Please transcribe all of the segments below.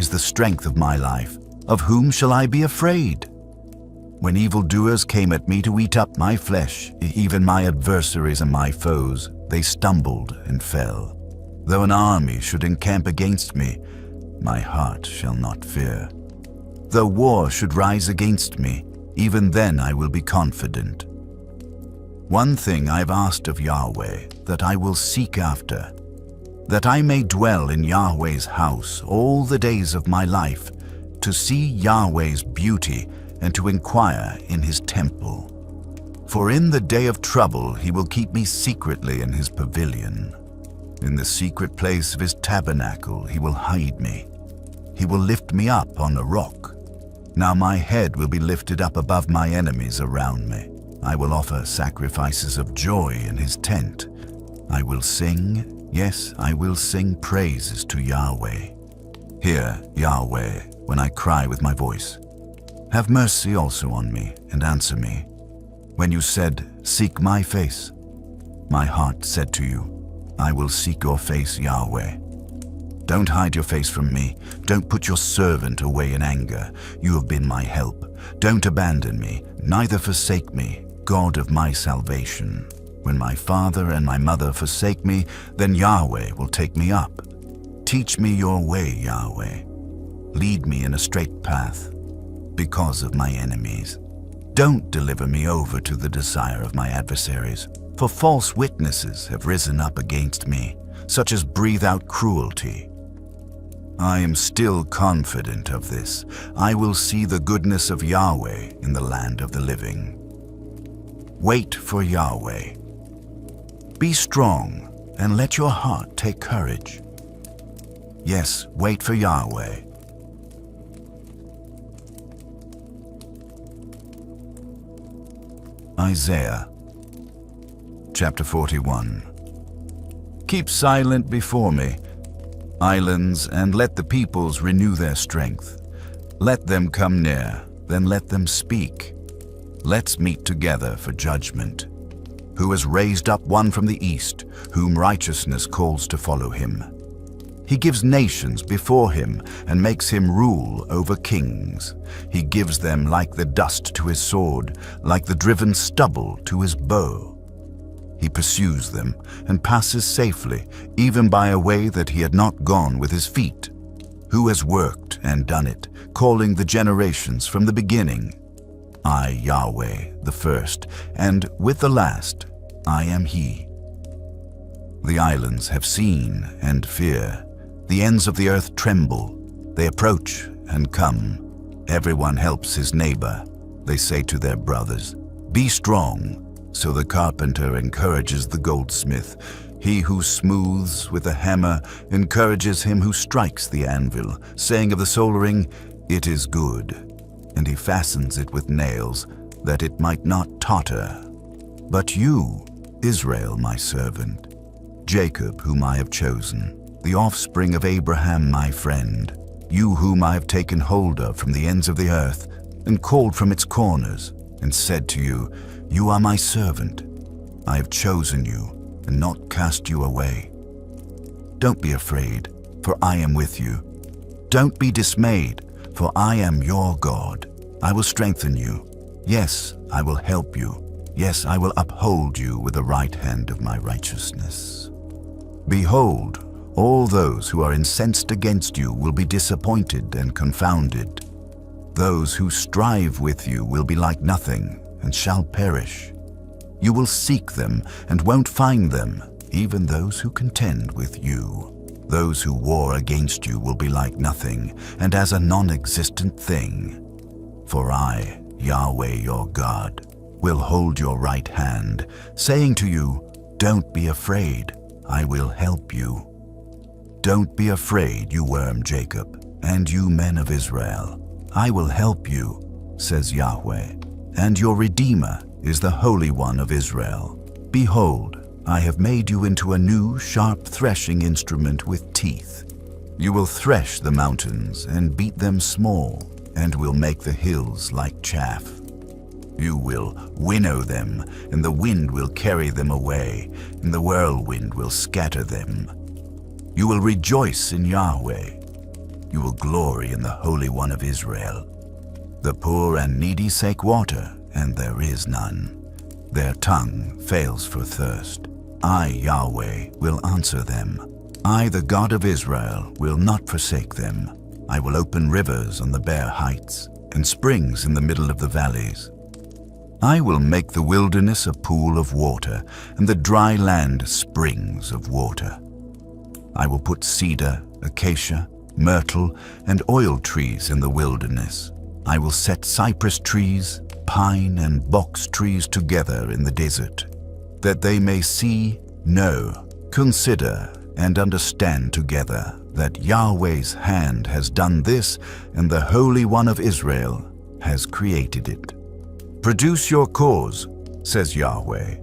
is the strength of my life. Of whom shall I be afraid? When evildoers came at me to eat up my flesh, even my adversaries and my foes, they stumbled and fell. Though an army should encamp against me, my heart shall not fear. Though war should rise against me, even then I will be confident. One thing I've asked of Yahweh, that I will seek after, that I may dwell in Yahweh's house all the days of my life, to see Yahweh's beauty and to inquire in his temple. For in the day of trouble he will keep me secretly in his pavilion. In the secret place of his tabernacle he will hide me. He will lift me up on a rock. Now my head will be lifted up above my enemies around me. I will offer sacrifices of joy in his tent. I will sing, yes, I will sing praises to Yahweh. Hear, Yahweh, when I cry with my voice. Have mercy also on me and answer me. When you said, seek my face, my heart said to you, I will seek your face, Yahweh. Don't hide your face from me. Don't put your servant away in anger. You have been my help. Don't abandon me, neither forsake me, God of my salvation. When my father and my mother forsake me, then Yahweh will take me up. Teach me your way, Yahweh. Lead me in a straight path because of my enemies. Don't deliver me over to the desire of my adversaries, for false witnesses have risen up against me, such as breathe out cruelty. I am still confident of this. I will see the goodness of Yahweh in the land of the living. Wait for Yahweh. Be strong and let your heart take courage. Yes, wait for Yahweh. Isaiah chapter 41. Keep silent before me, islands, and let the peoples renew their strength. Let them come near, then let them speak. Let's meet together for judgment. Who has raised up one from the east, whom righteousness calls to follow him? He gives nations before him and makes him rule over kings. He gives them like the dust to his sword, like the driven stubble to his bow. He pursues them and passes safely, even by a way that he had not gone with his feet. Who has worked and done it, calling the generations from the beginning? I, Yahweh, the first, and with the last, I am he. The islands have seen and fear. The ends of the earth tremble. They approach and come. Everyone helps his neighbor. They say to their brothers, be strong. So the carpenter encourages the goldsmith. He who smooths with a hammer encourages him who strikes the anvil, saying of the soldering, it is good. And he fastens it with nails, that it might not totter. But you, Israel, my servant, Jacob, whom I have chosen, the offspring of Abraham, my friend, you whom I have taken hold of from the ends of the earth, and called from its corners, and said to you, you are my servant. I have chosen you, and not cast you away. Don't be afraid, for I am with you. Don't be dismayed, for I am your God. I will strengthen you. Yes, I will help you. Yes, I will uphold you with the right hand of my righteousness. Behold, all those who are incensed against you will be disappointed and confounded. Those who strive with you will be like nothing and shall perish. You will seek them and won't find them, even those who contend with you. Those who war against you will be like nothing and as a non-existent thing. For I, Yahweh your God, will hold your right hand, saying to you, don't be afraid, I will help you. Don't be afraid, you worm Jacob, and you men of Israel. I will help you, says Yahweh, and your Redeemer is the Holy One of Israel. Behold, I have made you into a new, sharp threshing instrument with teeth. You will thresh the mountains and beat them small, and will make the hills like chaff. You will winnow them, and the wind will carry them away, and the whirlwind will scatter them. You will rejoice in Yahweh. you will glory in the Holy One of Israel. The poor and needy seek water, and there is none. Their tongue fails for thirst. I, Yahweh, will answer them. I, the God of Israel, will not forsake them. I will open rivers on the bare heights, and springs in the middle of the valleys. I will make the wilderness a pool of water, and the dry land springs of water. I will put cedar, acacia, myrtle, and oil trees in the wilderness. I will set cypress trees, pine, and box trees together in the desert, that they may see, know, consider, and understand together that Yahweh's hand has done this, and the Holy One of Israel has created it. Produce your cause, says Yahweh.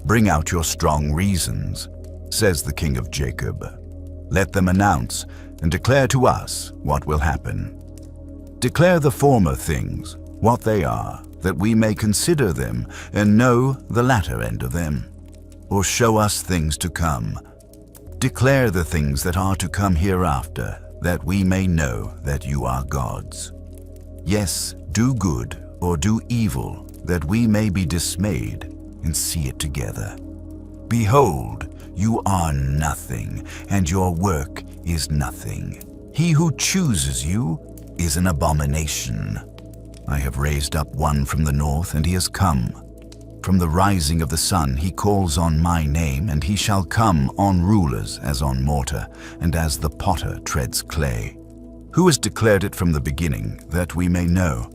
Bring out your strong reasons, says the King of Jacob. Let them announce and declare to us what will happen. Declare the former things, what they are, that we may consider them and know the latter end of them. Or show us things to come. Declare the things that are to come hereafter, that we may know that you are gods. Yes, do good or do evil, that we may be dismayed and see it together. Behold, you are nothing, and your work is nothing. He who chooses you is an abomination. I have raised up one from the north, and he has come. From the rising of the sun he calls on my name, and he shall come on rulers as on mortar, and as the potter treads clay. Who has declared it from the beginning, that we may know?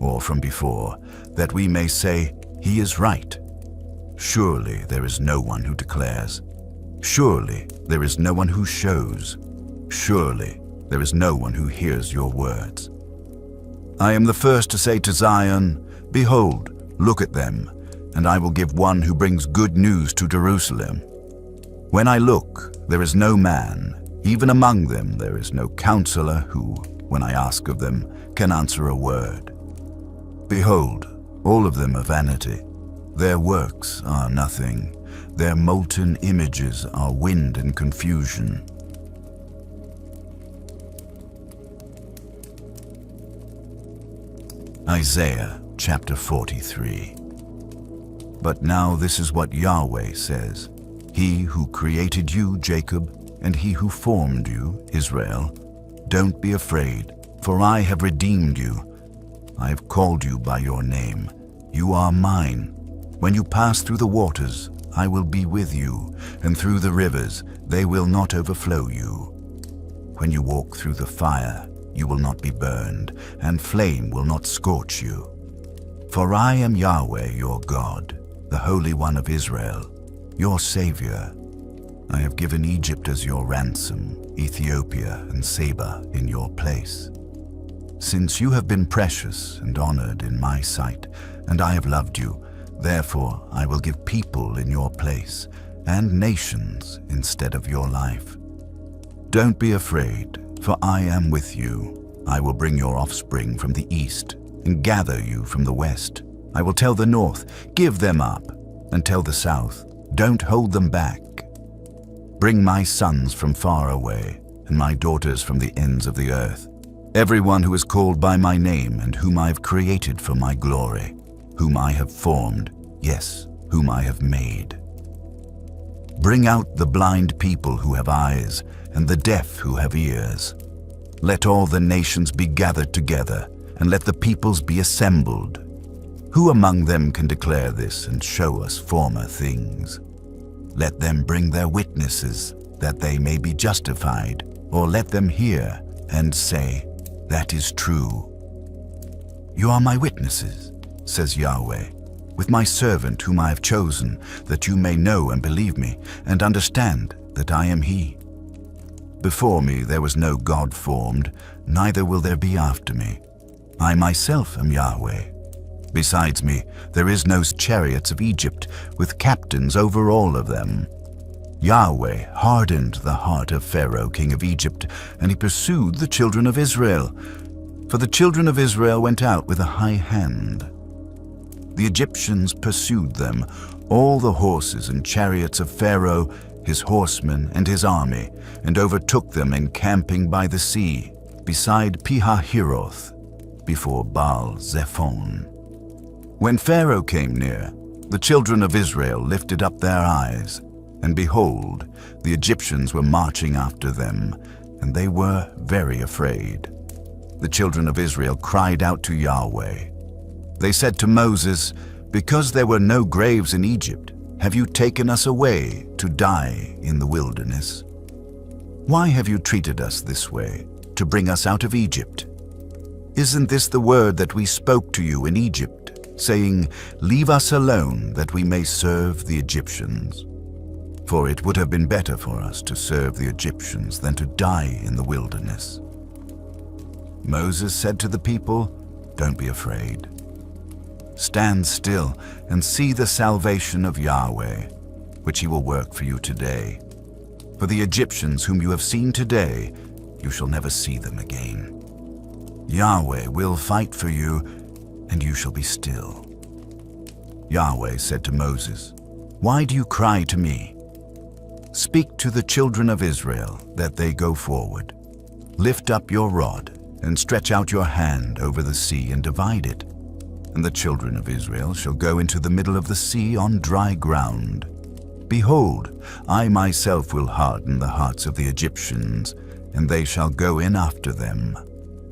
Or from before, that we may say, he is right? Surely there is no one who declares. Surely there is no one who shows. Surely there is no one who hears your words. I am the first to say to Zion, behold, look at them, and I will give one who brings good news to Jerusalem. When I look, there is no man, even among them there is no counselor who, when I ask of them, can answer a word. Behold, all of them are vanity. Their works are nothing. Their molten images are wind and confusion. Isaiah chapter 43. But now this is what Yahweh says, He who created you, Jacob, and He who formed you, Israel, don't be afraid, for I have redeemed you. I have called you by your name. You are mine. When you pass through the waters, I will be with you, and through the rivers, they will not overflow you. When you walk through the fire, you will not be burned, and flame will not scorch you. For I am Yahweh your God, the Holy One of Israel, your Savior. I have given Egypt as your ransom, Ethiopia and Seba in your place. Since you have been precious and honored in my sight, and I have loved you, therefore I will give people in your place, and nations instead of your life. Don't be afraid, for I am with you. I will bring your offspring from the east, and gather you from the west. I will tell the north, give them up, and tell the south, don't hold them back. Bring my sons from far away, and my daughters from the ends of the earth. Everyone who is called by my name, and whom I have created for my glory, whom I have formed, yes, whom I have made. Bring out the blind people who have eyes, and the deaf who have ears. Let all the nations be gathered together, and let the peoples be assembled. Who among them can declare this and show us former things? Let them bring their witnesses, that they may be justified, or let them hear and say, that is true. You are my witnesses, says Yahweh, with my servant whom I have chosen, that you may know and believe me, and understand that I am He. Before me there was no God formed, neither will there be after me. I myself am Yahweh. Besides me, there is no chariots of Egypt, with captains over all of them. Yahweh hardened the heart of Pharaoh, king of Egypt, and he pursued the children of Israel. For the children of Israel went out with a high hand. The Egyptians pursued them, all the horses and chariots of Pharaoh, his horsemen and his army, and overtook them encamping by the sea, beside Pihahiroth, before Baal-zephon. When Pharaoh came near, the children of Israel lifted up their eyes, and behold, the Egyptians were marching after them, and they were very afraid. The children of Israel cried out to Yahweh. They said to Moses, "Because there were no graves in Egypt, have you taken us away to die in the wilderness? Why have you treated us this way, to bring us out of Egypt? Isn't this the word that we spoke to you in Egypt, saying, 'Leave us alone that we may serve the Egyptians'? For it would have been better for us to serve the Egyptians than to die in the wilderness." Moses said to the people, "Don't be afraid. Stand still and see the salvation of Yahweh, which he will work for you today. For the Egyptians whom you have seen today, you shall never see them again. Yahweh will fight for you, and you shall be still." Yahweh said to Moses, "Why do you cry to me? Speak to the children of Israel that they go forward. Lift up your rod and stretch out your hand over the sea and divide it. And the children of Israel shall go into the middle of the sea on dry ground. Behold, I myself will harden the hearts of the Egyptians, and they shall go in after them.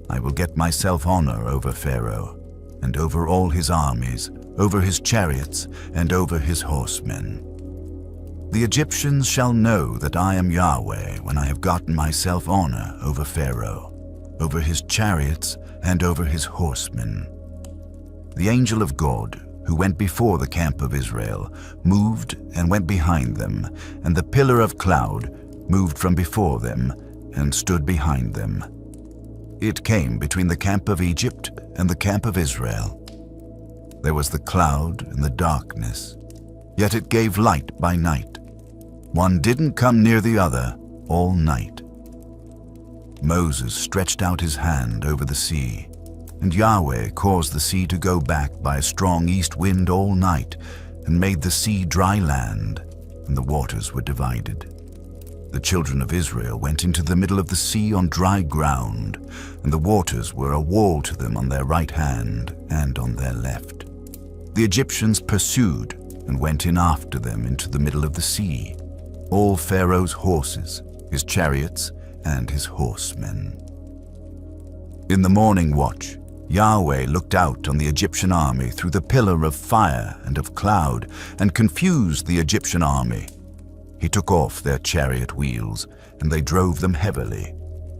I will get myself honor over Pharaoh, and over all his armies, over his chariots, and over his horsemen. The Egyptians shall know that I am Yahweh when I have gotten myself honor over Pharaoh, over his chariots, and over his horsemen." The angel of God, who went before the camp of Israel, moved and went behind them, and the pillar of cloud moved from before them and stood behind them. It came between the camp of Egypt and the camp of Israel. There was the cloud and the darkness, yet it gave light by night. One didn't come near the other all night. Moses stretched out his hand over the sea, and Yahweh caused the sea to go back by a strong east wind all night, and made the sea dry land, and the waters were divided. The children of Israel went into the middle of the sea on dry ground, and the waters were a wall to them on their right hand and on their left. The Egyptians pursued and went in after them into the middle of the sea, all Pharaoh's horses, his chariots, and his horsemen. In the morning watch, Yahweh looked out on the Egyptian army through the pillar of fire and of cloud, and confused the Egyptian army. He took off their chariot wheels, and they drove them heavily,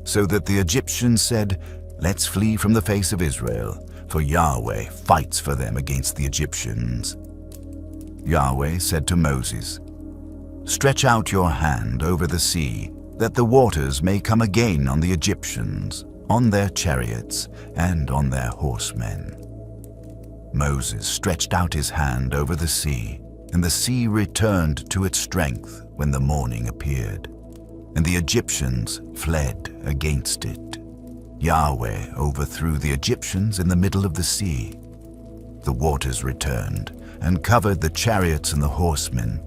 so that the Egyptians said, "Let's flee from the face of Israel, for Yahweh fights for them against the Egyptians." Yahweh said to Moses, "Stretch out your hand over the sea, that the waters may come again on the Egyptians, on their chariots, and on their horsemen." Moses stretched out his hand over the sea, and the sea returned to its strength when the morning appeared, and the Egyptians fled against it. Yahweh overthrew the Egyptians in the middle of the sea. The waters returned and covered the chariots and the horsemen,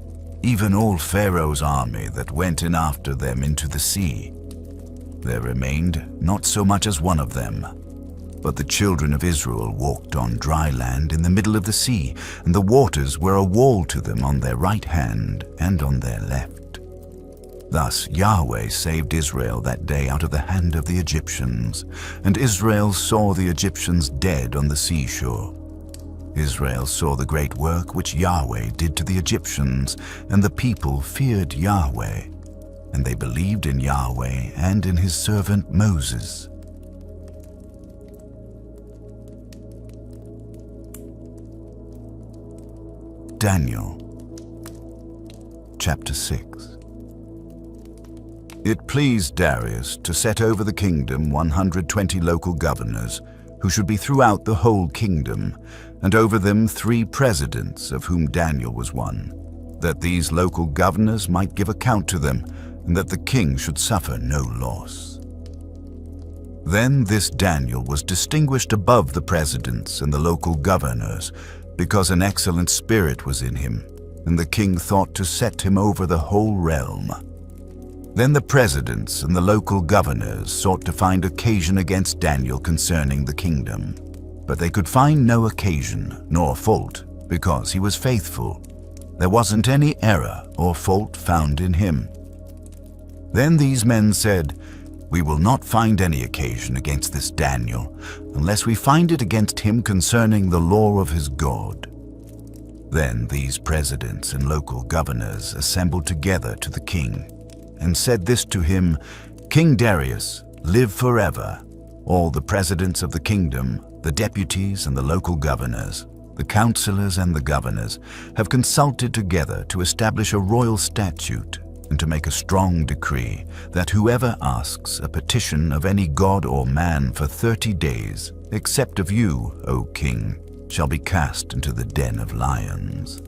even all Pharaoh's army that went in after them into the sea. There remained not so much as one of them. But the children of Israel walked on dry land in the middle of the sea, and the waters were a wall to them on their right hand and on their left. Thus Yahweh saved Israel that day out of the hand of the Egyptians, and Israel saw the Egyptians dead on the seashore. Israel saw the great work which Yahweh did to the Egyptians, and the people feared Yahweh, and they believed in Yahweh and in his servant Moses. Daniel, chapter 6. It pleased Darius to set over the kingdom 120 local governors, who should be throughout the whole kingdom, and over them 3 presidents, of whom Daniel was one, that these local governors might give account to them, and that the king should suffer no loss. Then this Daniel was distinguished above the presidents and the local governors, because an excellent spirit was in him, and the king thought to set him over the whole realm. Then the presidents and the local governors sought to find occasion against Daniel concerning the kingdom. But they could find no occasion nor fault, because he was faithful. There wasn't any error or fault found in him. Then these men said, "We will not find any occasion against this Daniel, unless we find it against him concerning the law of his God." Then these presidents and local governors assembled together to the king, and said this to him, "King Darius, live forever. All the presidents of the kingdom, the deputies and the local governors, the counselors and the governors, have consulted together to establish a royal statute and to make a strong decree that whoever asks a petition of any god or man for 30 days, except of you, O king, shall be cast into the den of lions.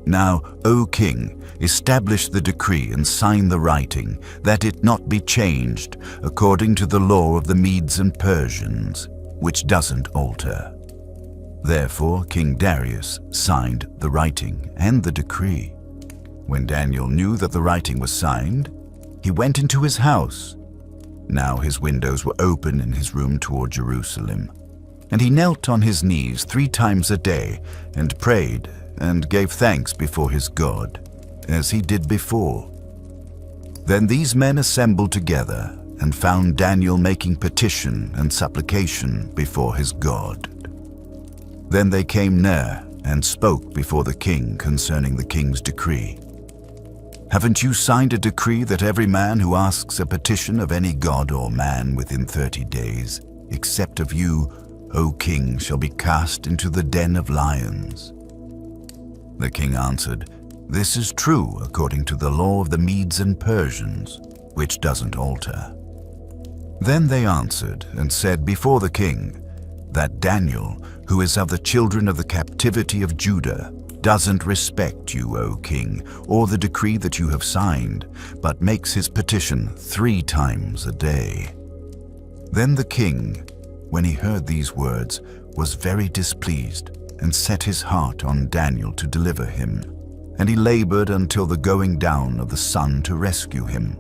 Now, O king, establish the decree and sign the writing, that it not be changed, according to the law of the Medes and Persians, which doesn't alter." Therefore King Darius signed the writing and the decree. When Daniel knew that the writing was signed, he went into his house. Now his windows were open in his room toward Jerusalem, and he knelt on his knees 3 times a day and prayed and gave thanks before his God, as he did before. Then these men assembled together and found Daniel making petition and supplication before his God. Then they came near and spoke before the king concerning the king's decree. "Haven't you signed a decree that every man who asks a petition of any god or man within 30 days, except of you, O king, shall be cast into the den of lions?" The king answered, "This is true according to the law of the Medes and Persians, which doesn't alter." Then they answered and said before the king, "That Daniel, who is of the children of the captivity of Judah, doesn't respect you, O king, or the decree that you have signed, but makes his petition 3 times a day." Then the king, when he heard these words, was very displeased, and set his heart on Daniel to deliver him. And he labored until the going down of the sun to rescue him.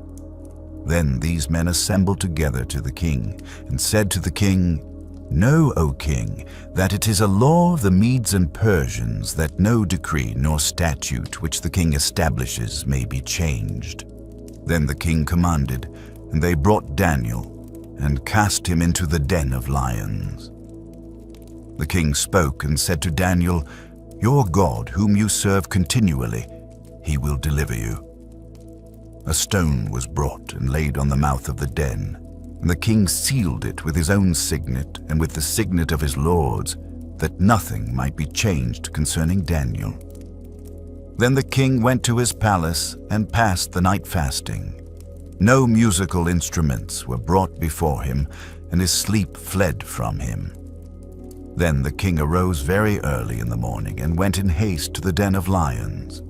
Then these men assembled together to the king, and said to the king, "Know, O king, that it is a law of the Medes and Persians that no decree nor statute which the king establishes may be changed." Then the king commanded, and they brought Daniel, and cast him into the den of lions. The king spoke and said to Daniel, "Your God, whom you serve continually, he will deliver you." A stone was brought and laid on the mouth of the den, and the king sealed it with his own signet and with the signet of his lords, that nothing might be changed concerning Daniel. Then the king went to his palace and passed the night fasting. No musical instruments were brought before him, and his sleep fled from him. Then the king arose very early in the morning and went in haste to the den of lions.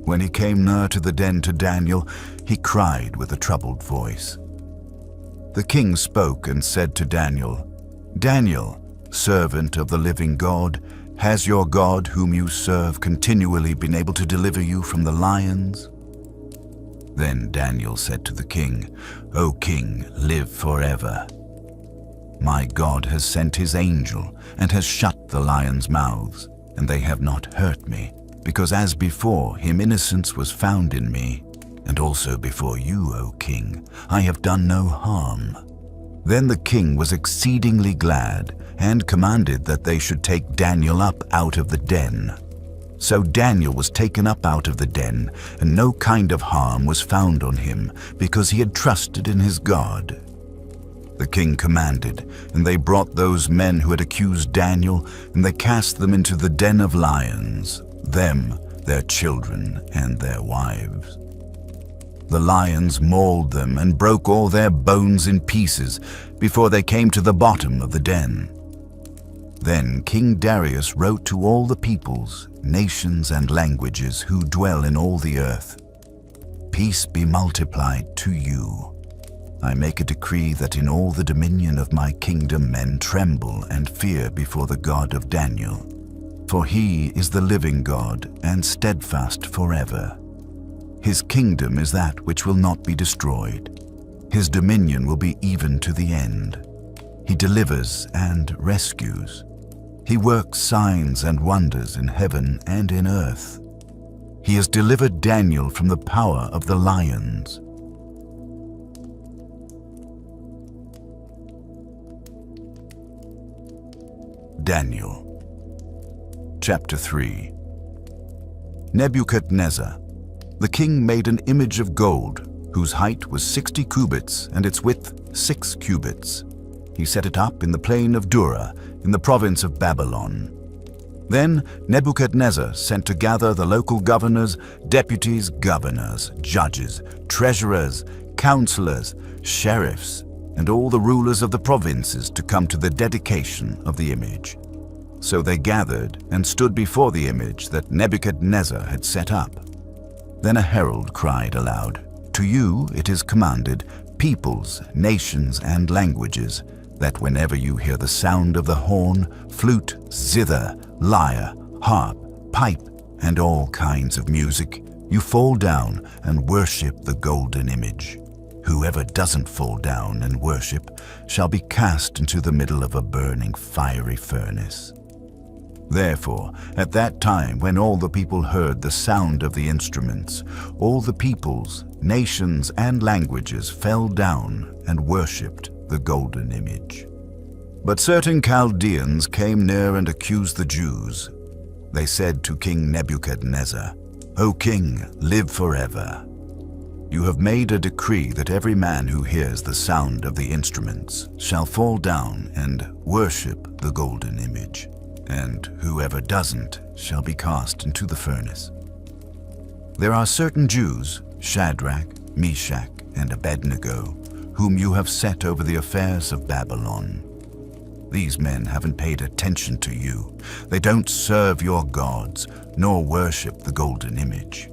When he came near to the den to Daniel, he cried with a troubled voice. The king spoke and said to Daniel, "Daniel, servant of the living God, has your God whom you serve continually been able to deliver you from the lions?" Then Daniel said to the king, "O king, live forever. My God has sent his angel and has shut the lions' mouths, and they have not hurt me, because as before him innocence was found in me, and also before you, O king, I have done no harm." Then the king was exceedingly glad, and commanded that they should take Daniel up out of the den. So Daniel was taken up out of the den, and no kind of harm was found on him, because he had trusted in his God. The king commanded, and they brought those men who had accused Daniel, and they cast them into the den of lions, them, their children, and their wives. The lions mauled them and broke all their bones in pieces before they came to the bottom of the den. Then King Darius wrote to all the peoples, nations, and languages who dwell in all the earth, "Peace be multiplied to you. I make a decree that in all the dominion of my kingdom men tremble and fear before the God of Daniel, For he is the living God and steadfast forever. His kingdom is that which will not be destroyed. His dominion will be even to the end. He delivers and rescues. He works signs and wonders in heaven and in earth. He has delivered Daniel from the power of the lions. Daniel. Chapter 3. Nebuchadnezzar, the king, made an image of gold, whose height was 60 cubits and its width 6 cubits. He set it up in the plain of Dura, in the province of Babylon. Then Nebuchadnezzar sent to gather the local governors, deputies, governors, judges, treasurers, counselors, sheriffs, and all the rulers of the provinces to come to the dedication of the image. So they gathered and stood before the image that Nebuchadnezzar had set up. Then a herald cried aloud, "To you it is commanded, peoples, nations, and languages, that whenever you hear the sound of the horn, flute, zither, lyre, harp, pipe, and all kinds of music, you fall down and worship the golden image. Whoever doesn't fall down and worship shall be cast into the middle of a burning fiery furnace." Therefore, at that time when all the people heard the sound of the instruments, all the peoples, nations, and languages fell down and worshipped the golden image. But certain Chaldeans came near and accused the Jews. They said to King Nebuchadnezzar, "O king, live forever. You have made a decree that every man who hears the sound of the instruments shall fall down and worship the golden image, and whoever doesn't shall be cast into the furnace. There are certain Jews, Shadrach, Meshach, and Abednego, whom you have set over the affairs of Babylon. These men haven't paid attention to you. They don't serve your gods, nor worship the golden image."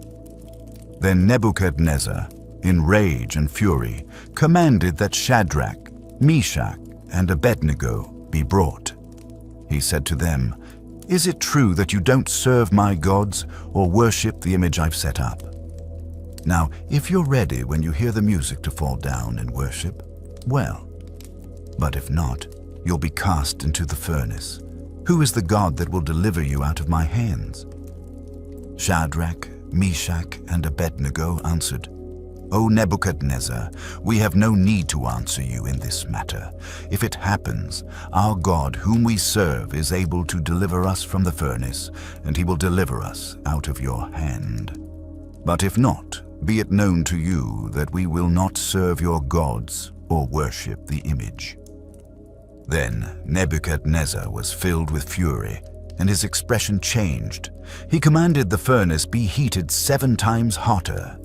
Then Nebuchadnezzar, in rage and fury, commanded that Shadrach, Meshach, and Abednego be brought. He said to them, "Is it true that you don't serve my gods or worship the image I've set up? Now, if you're ready when you hear the music to fall down and worship, well. But if not, you'll be cast into the furnace. Who is the God that will deliver you out of my hands?" Shadrach, Meshach, and Abednego answered, "O Nebuchadnezzar, we have no need to answer you in this matter. If it happens, our God whom we serve is able to deliver us from the furnace, and he will deliver us out of your hand. But if not, be it known to you that we will not serve your gods or worship the image." Then Nebuchadnezzar was filled with fury, and his expression changed. He commanded the furnace be heated 7 times hotter.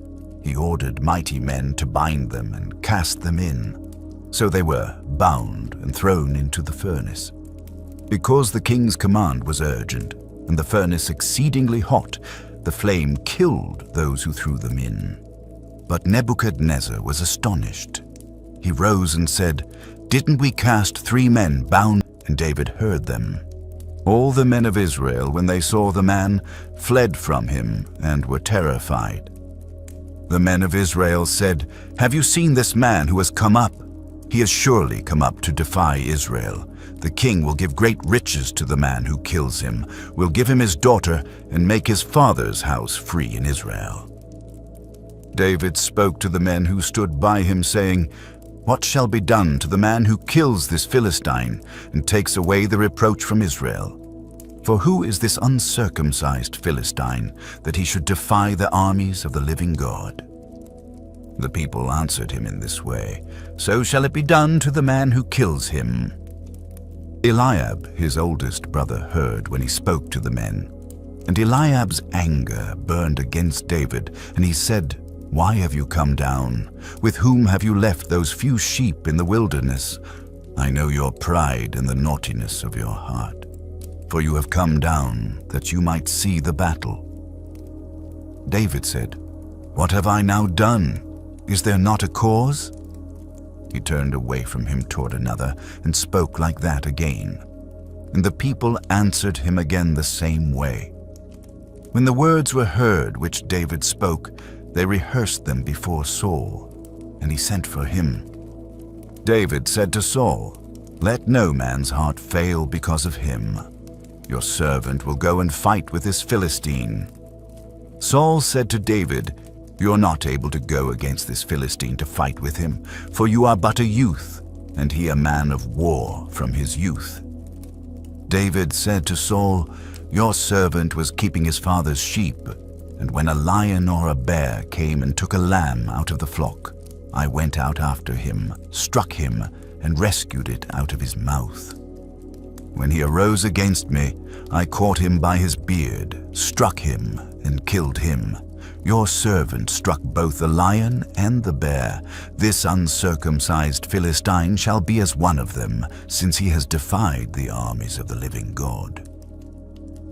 He ordered mighty men to bind them and cast them in. So they were bound and thrown into the furnace. Because the king's command was urgent, and the furnace exceedingly hot, the flame killed those who threw them in. But Nebuchadnezzar was astonished. He rose and said, "Didn't we cast 3 men bound?" And David heard them. All the men of Israel, when they saw the man, fled from him and were terrified. The men of Israel said, "Have you seen this man who has come up? He has surely come up to defy Israel. The king will give great riches to the man who kills him, will give him his daughter, and make his father's house free in Israel." David spoke to the men who stood by him, saying, "What shall be done to the man who kills this Philistine and takes away the reproach from Israel? For who is this uncircumcised Philistine that he should defy the armies of the living God?" The people answered him in this way, "So shall it be done to the man who kills him." Eliab, his oldest brother, heard when he spoke to the men. And Eliab's anger burned against David, and he said, "Why have you come down? With whom have you left those few sheep in the wilderness? I know your pride and the naughtiness of your heart. For you have come down that you might see the battle." David said, "What have I now done? Is there not a cause?" He turned away from him toward another and spoke like that again. And the people answered him again the same way. When the words were heard which David spoke, they rehearsed them before Saul, and he sent for him. David said to Saul, "Let no man's heart fail because of him. Your servant will go and fight with this Philistine." Saul said to David, "You are not able to go against this Philistine to fight with him, for you are but a youth, and he a man of war from his youth." David said to Saul, "Your servant was keeping his father's sheep, and when a lion or a bear came and took a lamb out of the flock, I went out after him, struck him, and rescued it out of his mouth. When he arose against me, I caught him by his beard, struck him, and killed him. Your servant struck both the lion and the bear. This uncircumcised Philistine shall be as one of them, since he has defied the armies of the living God."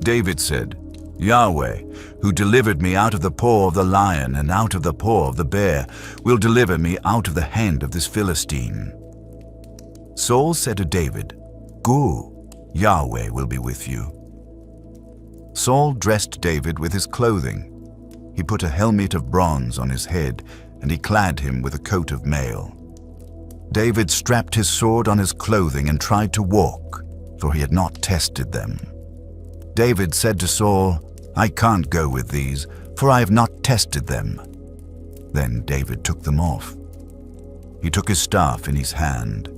David said, "Yahweh, who delivered me out of the paw of the lion and out of the paw of the bear, will deliver me out of the hand of this Philistine." Saul said to David, "Go, Yahweh will be with you." Saul dressed David with his clothing. He put a helmet of bronze on his head, and he clad him with a coat of mail. David strapped his sword on his clothing and tried to walk, for he had not tested them. David said to Saul, "I can't go with these, for I have not tested them." Then David took them off. He took his staff in his hand,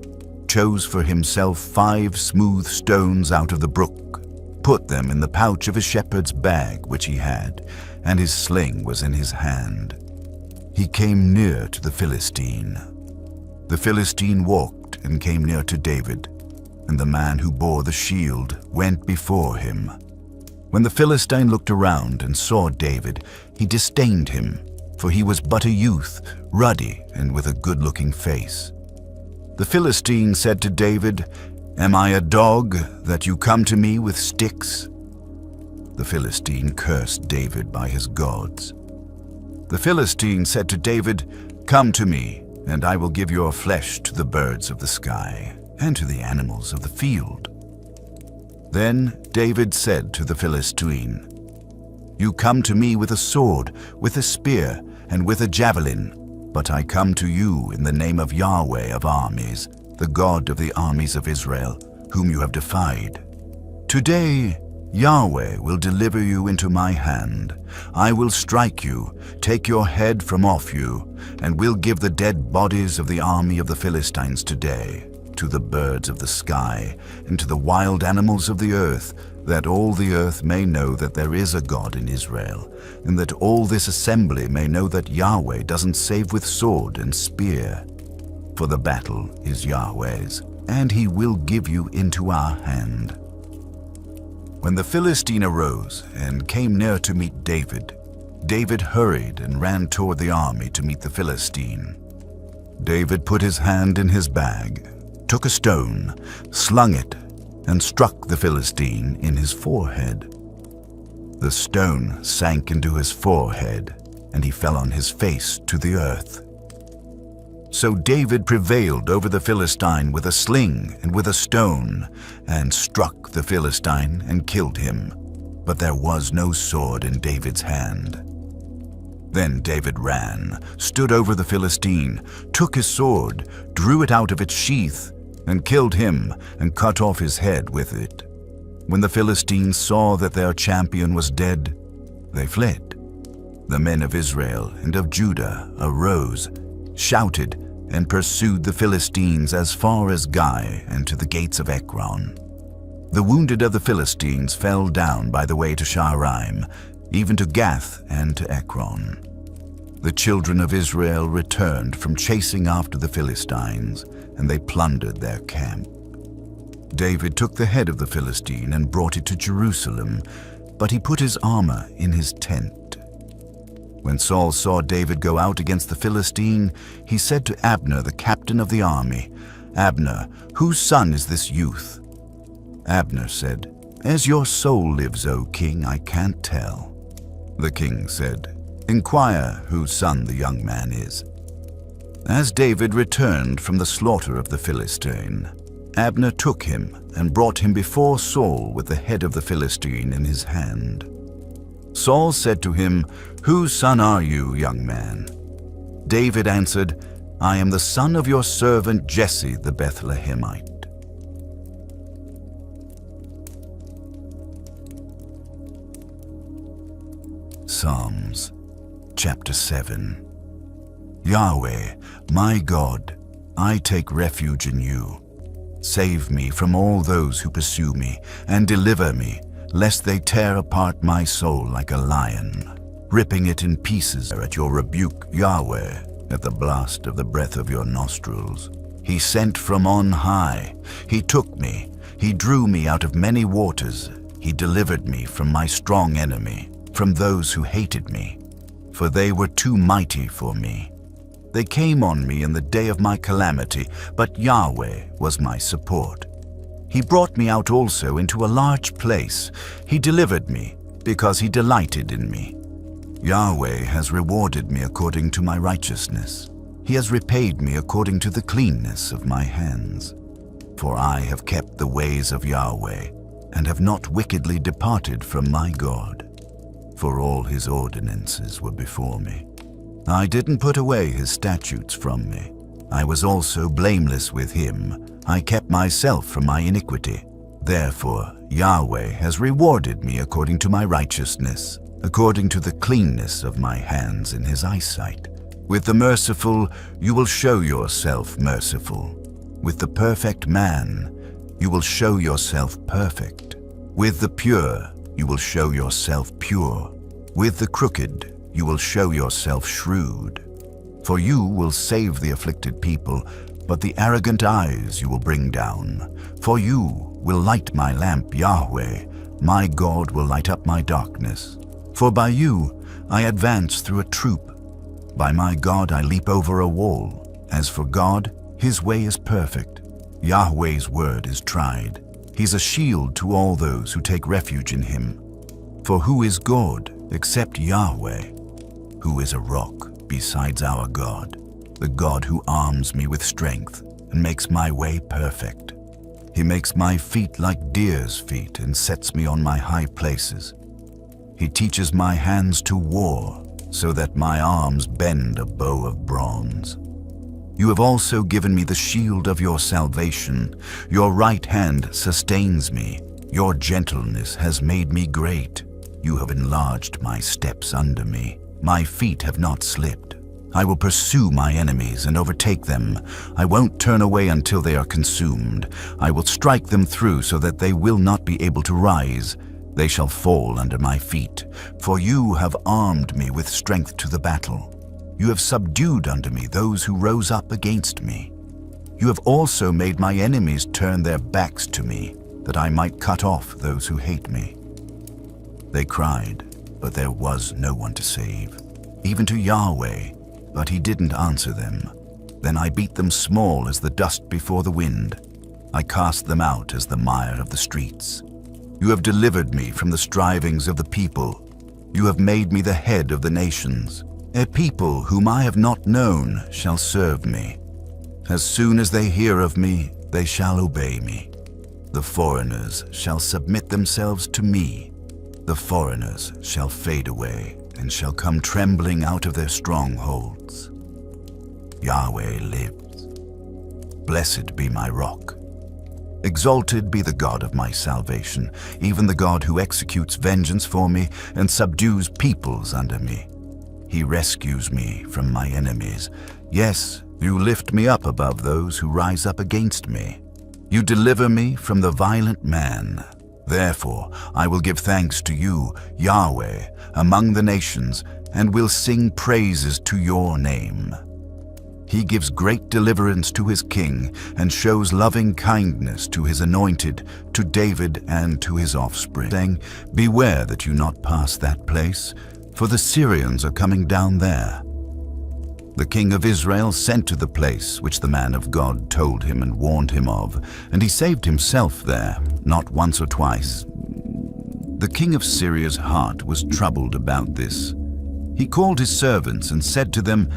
chose for himself 5 smooth stones out of the brook, put them in the pouch of his shepherd's bag which he had, and his sling was in his hand. He came near to the Philistine. The Philistine walked and came near to David, and the man who bore the shield went before him. When the Philistine looked around and saw David, he disdained him, for he was but a youth, ruddy and with a good-looking face. The Philistine said to David, "Am I a dog that you come to me with sticks?" The Philistine cursed David by his gods. The Philistine said to David, "Come to me, and I will give your flesh to the birds of the sky and to the animals of the field." Then David said to the Philistine, "You come to me with a sword, with a spear, and with a javelin, but I come to you in the name of Yahweh of armies, the God of the armies of Israel, whom you have defied. Today Yahweh will deliver you into my hand. I will strike you, take your head from off you, and will give the dead bodies of the army of the Philistines today to the birds of the sky and to the wild animals of the earth, that all the earth may know that there is a God in Israel, and that all this assembly may know that Yahweh doesn't save with sword and spear. For the battle is Yahweh's, and he will give you into our hand." When the Philistine arose and came near to meet David, David hurried and ran toward the army to meet the Philistine. David put his hand in his bag, took a stone, slung it, and struck the Philistine in his forehead. The stone sank into his forehead, and he fell on his face to the earth. So David prevailed over the Philistine with a sling and with a stone, and struck the Philistine and killed him. But there was no sword in David's hand. Then David ran, stood over the Philistine, took his sword, drew it out of its sheath, and killed him, and cut off his head with it. When the Philistines saw that their champion was dead, they fled. The men of Israel and of Judah arose, shouted, and pursued the Philistines as far as Gai and to the gates of Ekron. The wounded of the Philistines fell down by the way to Shaaraim, even to Gath and to Ekron. The children of Israel returned from chasing after the Philistines, and they plundered their camp. David took the head of the Philistine and brought it to Jerusalem, but he put his armor in his tent. When Saul saw David go out against the Philistine, he said to Abner, the captain of the army, "Abner, whose son is this youth?" Abner said, "As your soul lives, O king, I can't tell." The king said, "Inquire whose son the young man is." As David returned from the slaughter of the Philistine, Abner took him and brought him before Saul with the head of the Philistine in his hand. Saul said to him, "Whose son are you, young man?" David answered, "I am the son of your servant Jesse the Bethlehemite." Psalms chapter 7. Yahweh, my God, I take refuge in you. Save me from all those who pursue me, and deliver me, lest they tear apart my soul like a lion, ripping it in pieces at your rebuke, Yahweh, at the blast of the breath of your nostrils. He sent from on high. He took me. He drew me out of many waters. He delivered me from my strong enemy, from those who hated me, for they were too mighty for me. They came on me in the day of my calamity, but Yahweh was my support. He brought me out also into a large place. He delivered me, because he delighted in me. Yahweh has rewarded me according to my righteousness. He has repaid me according to the cleanness of my hands. For I have kept the ways of Yahweh, and have not wickedly departed from my God. For all his ordinances were before me. I didn't put away his statutes from me. I was also blameless with him. I kept myself from my iniquity. Therefore, Yahweh has rewarded me according to my righteousness, according to the cleanness of my hands in his eyesight. With the merciful, you will show yourself merciful. With the perfect man, you will show yourself perfect. With the pure, you will show yourself pure. With the crooked, you will show yourself shrewd. For you will save the afflicted people, but the arrogant eyes you will bring down. For you will light my lamp, Yahweh. My God will light up my darkness. For by you I advance through a troop. By my God I leap over a wall. As for God, his way is perfect. Yahweh's word is tried. He's a shield to all those who take refuge in him. For who is God except Yahweh? Who is a rock besides our God? The God who arms me with strength and makes my way perfect. He makes my feet like deer's feet and sets me on my high places. He teaches my hands to war, so that my arms bend a bow of bronze. You have also given me the shield of your salvation. Your right hand sustains me. Your gentleness has made me great. You have enlarged my steps under me. My feet have not slipped. I will pursue my enemies and overtake them. I won't turn away until they are consumed. I will strike them through so that they will not be able to rise. They shall fall under my feet. For you have armed me with strength to the battle. You have subdued unto me those who rose up against me. You have also made my enemies turn their backs to me, that I might cut off those who hate me. They cried, but there was no one to save, even to Yahweh, but he didn't answer them. Then I beat them small as the dust before the wind. I cast them out as the mire of the streets. You have delivered me from the strivings of the people. You have made me the head of the nations. A people whom I have not known shall serve me. As soon as they hear of me, they shall obey me. The foreigners shall submit themselves to me. The foreigners shall fade away and shall come trembling out of their strongholds. Yahweh lives. Blessed be my rock. Exalted be the God of my salvation, even the God who executes vengeance for me and subdues peoples under me. He rescues me from my enemies. Yes, you lift me up above those who rise up against me. You deliver me from the violent man. Therefore, I will give thanks to you, Yahweh, among the nations, and will sing praises to your name. He gives great deliverance to his king, and shows loving kindness to his anointed, to David and to his offspring, saying, Beware that you not pass that place, for the Syrians are coming down there. The king of Israel sent to the place which the man of God told him and warned him of, and he saved himself there, not once or twice. The king of Syria's heart was troubled about this. He called his servants and said to them,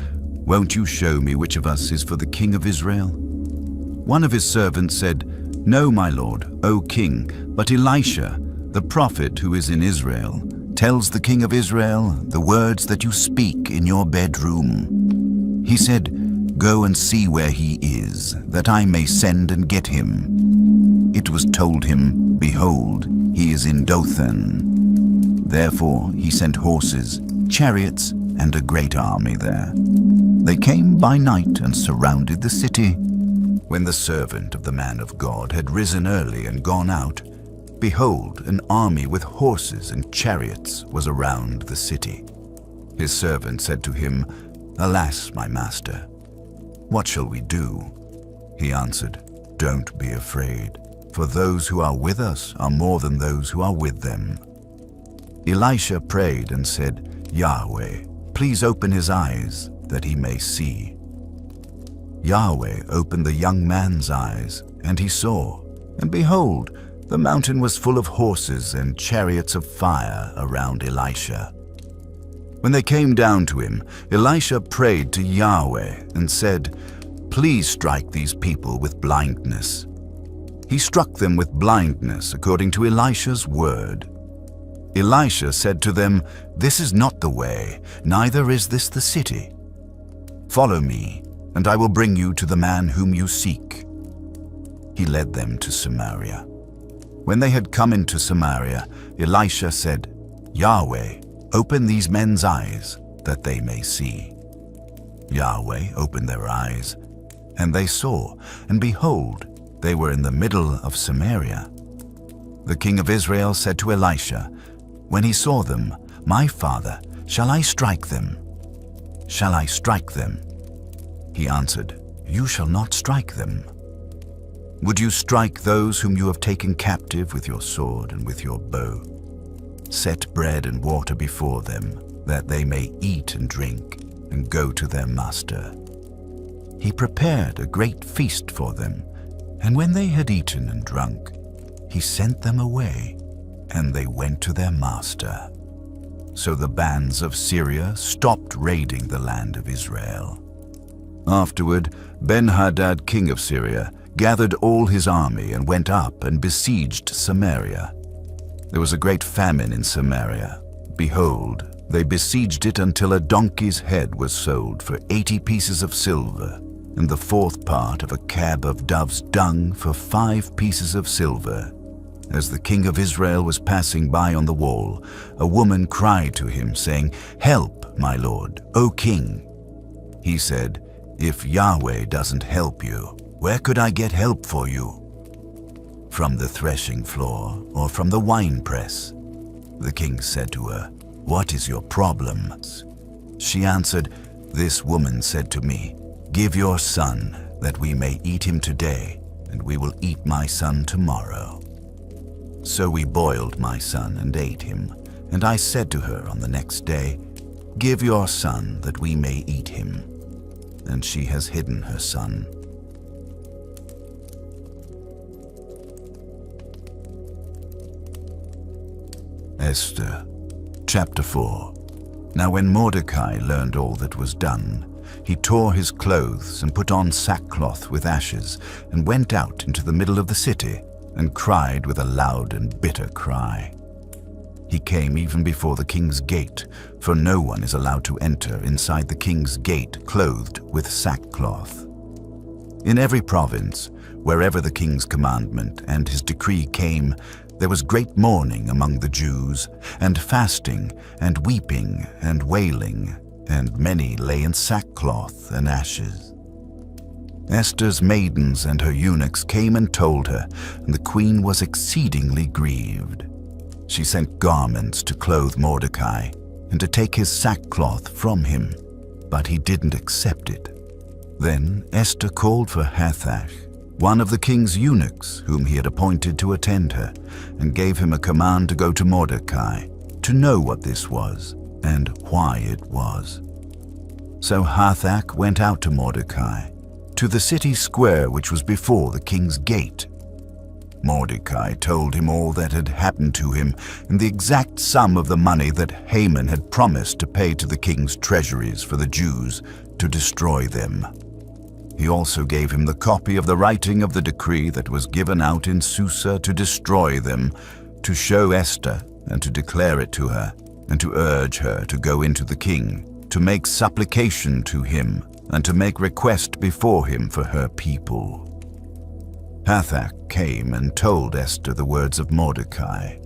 Won't you show me which of us is for the king of Israel? One of his servants said, "No, my lord, O king, but Elisha, the prophet who is in Israel, tells the king of Israel the words that you speak in your bedroom. He said, 'Go and see where he is, that I may send and get him.' It was told him, 'Behold, he is in Dothan.' Therefore he sent horses, chariots, and a great army there. They came by night and surrounded the city. When the servant of the man of God had risen early and gone out, behold, an army with horses and chariots was around the city. His servant said to him, 'Alas, my master, what shall we do?' He answered, 'Don't be afraid, for those who are with us are more than those who are with them.' Elisha prayed and said, 'Yahweh, please open his eyes, that he may see.' Yahweh opened the young man's eyes, and he saw, and behold, the mountain was full of horses and chariots of fire around Elisha. When they came down to him, Elisha prayed to Yahweh and said, 'Please strike these people with blindness.' He struck them with blindness according to Elisha's word. Elisha said to them, 'This is not the way, neither is this the city. Follow me, and I will bring you to the man whom you seek.' He led them to Samaria. When they had come into Samaria, Elisha said, 'Yahweh, open these men's eyes, that they may see.' Yahweh opened their eyes, and they saw, and behold, they were in the middle of Samaria. The king of Israel said to Elisha, when he saw them, 'My father, shall I strike them? Shall I strike them?' He answered, 'You shall not strike them. Would you strike those whom you have taken captive with your sword and with your bow? Set bread and water before them, that they may eat and drink, and go to their master.' He prepared a great feast for them, and when they had eaten and drunk, he sent them away, and they went to their master. So the bands of Syria stopped raiding the land of Israel. Afterward, Ben-Hadad, king of Syria, gathered all his army and went up and besieged Samaria. There was a great famine in Samaria. Behold, they besieged it until a donkey's head was sold for 80 pieces of silver, and the fourth part of a cab of dove's dung for 5 pieces of silver. As the king of Israel was passing by on the wall, a woman cried to him, saying, 'Help, my lord, O king.' He said, 'If Yahweh doesn't help you, where could I get help for you? From the threshing floor or from the winepress?' The king said to her, 'What is your problem?' She answered, 'This woman said to me, "Give your son, that we may eat him today, and we will eat my son tomorrow." So we boiled my son and ate him, and I said to her on the next day, "Give your son, that we may eat him." And she has hidden her son. Esther, chapter 4. Now when Mordecai learned all that was done, he tore his clothes and put on sackcloth with ashes, and went out into the middle of the city, and cried with a loud and bitter cry. He came even before the king's gate, for no one is allowed to enter inside the king's gate clothed with sackcloth. In every province, wherever the king's commandment and his decree came, there was great mourning among the Jews, and fasting, and weeping, and wailing, and many lay in sackcloth and ashes. Esther's maidens and her eunuchs came and told her, and the queen was exceedingly grieved. She sent garments to clothe Mordecai, and to take his sackcloth from him, but he didn't accept it. Then Esther called for Hathash, one of the king's eunuchs whom he had appointed to attend her, and gave him a command to go to Mordecai, to know what this was, and why it was. So Hathash went out to Mordecai, to the city square which was before the king's gate. Mordecai told him all that had happened to him, and the exact sum of the money that Haman had promised to pay to the king's treasuries for the Jews to destroy them. He also gave him the copy of the writing of the decree that was given out in Susa to destroy them, to show Esther and to declare it to her, and to urge her to go into the king, to make supplication to him, and to make request before him for her people. Hathach came and told Esther the words of Mordecai.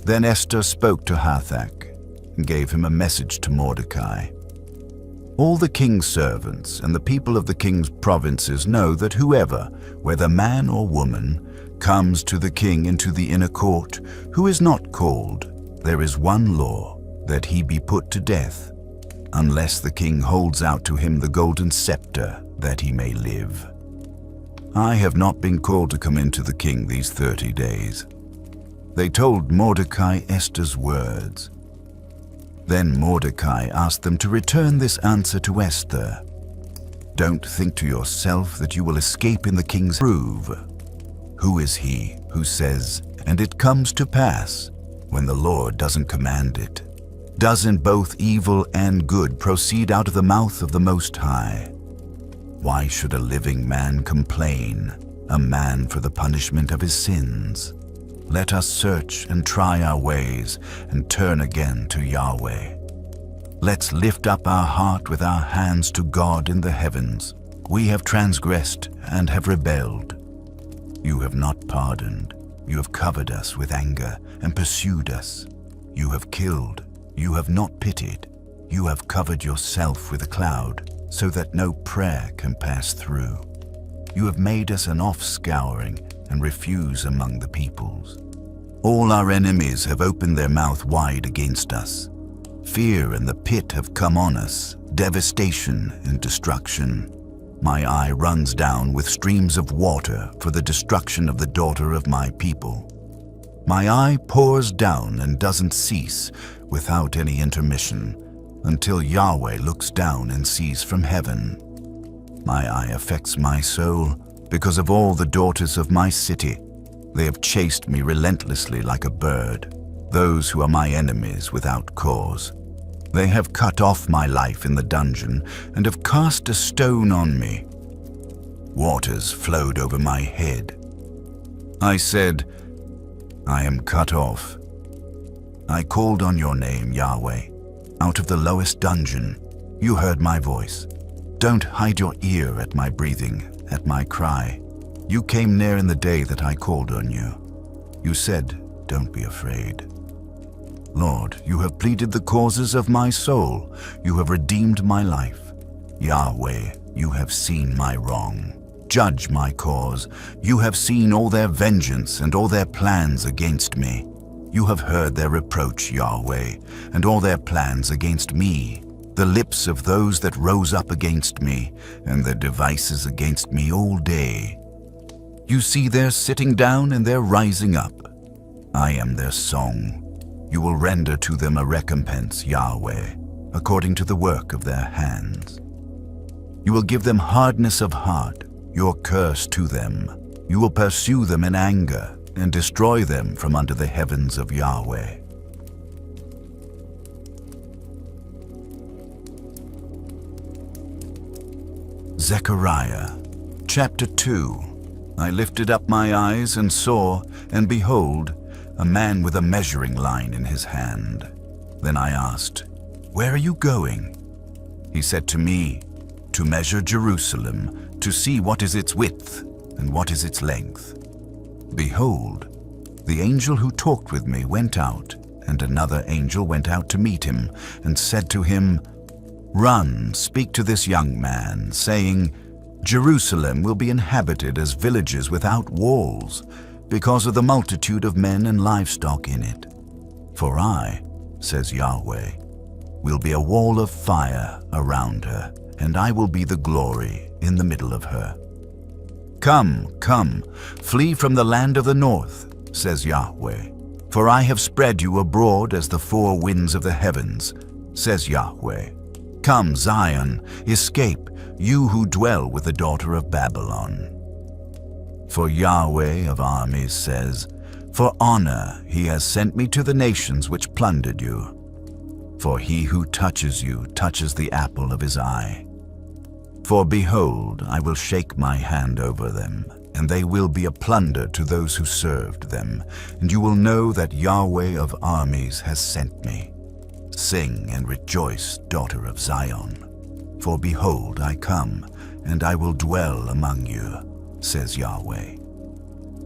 Then Esther spoke to Hathach and gave him a message to Mordecai. All the king's servants and the people of the king's provinces know that whoever, whether man or woman, comes to the king into the inner court, who is not called, there is one law, that he be put to death, unless the king holds out to him the golden scepter, that he may live. I have not been called to come into the king these 30 days. They told Mordecai Esther's words. Then Mordecai asked them to return this answer to Esther. Don't think to yourself that you will escape in the king's prove. Who is he who says, and it comes to pass, when the Lord doesn't command it? Doesn't both evil and good proceed out of the mouth of the Most High? Why should a living man complain, a man for the punishment of his sins? Let us search and try our ways and turn again to Yahweh. Let's lift up our heart with our hands to God in the heavens. We have transgressed and have rebelled. You have not pardoned. You have covered us with anger and pursued us. You have killed. You have not pitied. You have covered yourself with a cloud, so that no prayer can pass through. You have made us an offscouring and refuse among the peoples. All our enemies have opened their mouth wide against us. Fear and the pit have come on us, devastation and destruction. My eye runs down with streams of water for the destruction of the daughter of my people. My eye pours down and doesn't cease without any intermission, until Yahweh looks down and sees from heaven. My eye affects my soul because of all the daughters of my city. They have chased me relentlessly like a bird, those who are my enemies without cause. They have cut off my life in the dungeon and have cast a stone on me. Waters flowed over my head. I said, I am cut off. I called on your name, Yahweh. Out of the lowest dungeon, you heard my voice. Don't hide your ear at my breathing, at my cry. You came near in the day that I called on you. You said, don't be afraid. Lord, you have pleaded the causes of my soul. You have redeemed my life. Yahweh, you have seen my wrong. Judge my cause. You have seen all their vengeance and all their plans against me. You have heard their reproach, Yahweh, and all their plans against me, the lips of those that rose up against me, and their devices against me all day. You see their sitting down and their rising up. I am their song. You will render to them a recompense, Yahweh, according to the work of their hands. You will give them hardness of heart, your curse to them. You will pursue them in anger and destroy them from under the heavens of Yahweh. Zechariah, chapter 2. I lifted up my eyes and saw, and behold, a man with a measuring line in his hand. Then I asked, Where are you going? He said to me, To measure Jerusalem, to see what is its width and what is its length. Behold, the angel who talked with me went out, and another angel went out to meet him, and said to him, Run, speak to this young man, saying, Jerusalem will be inhabited as villages without walls, because of the multitude of men and livestock in it. For I, says Yahweh, will be a wall of fire around her, and I will be the glory in the middle of her. Come, come, flee from the land of the north, says Yahweh, for I have spread you abroad as the four winds of the heavens, says Yahweh. Come, Zion, escape, you who dwell with the daughter of Babylon. For Yahweh of armies says, For honor he has sent me to the nations which plundered you. For he who touches you touches the apple of his eye. For behold, I will shake my hand over them, and they will be a plunder to those who served them, and you will know that Yahweh of armies has sent me. Sing and rejoice, daughter of Zion. For behold, I come, and I will dwell among you, says Yahweh.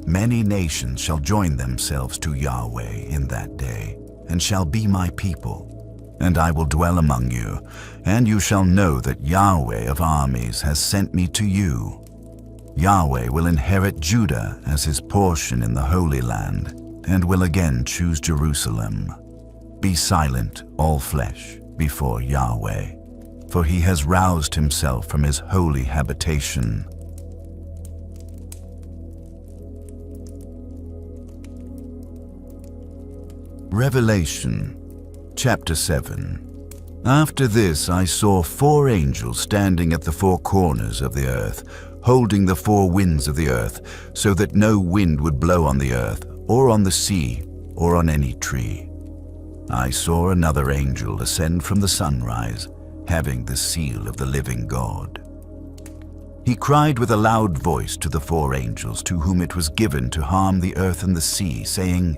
Many nations shall join themselves to Yahweh in that day, and shall be my people. And I will dwell among you, and you shall know that Yahweh of armies has sent me to you. Yahweh will inherit Judah as his portion in the Holy Land, and will again choose Jerusalem. Be silent, all flesh, before Yahweh, for he has roused himself from his holy habitation. Revelation chapter 7. After this I saw 4 angels standing at the 4 corners of the earth, holding the 4 winds of the earth, so that no wind would blow on the earth, or on the sea, or on any tree. I saw another angel ascend from the sunrise, having the seal of the living God. He cried with a loud voice to the 4 angels to whom it was given to harm the earth and the sea, saying,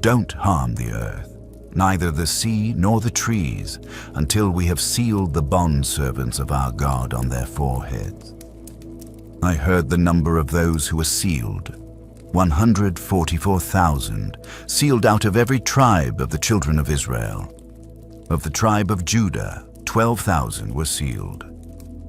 Don't harm the earth, neither the sea nor the trees, until we have sealed the bondservants of our God on their foreheads. I heard the number of those who were sealed, 144,000, sealed out of every tribe of the children of Israel. Of the tribe of Judah, 12,000 were sealed.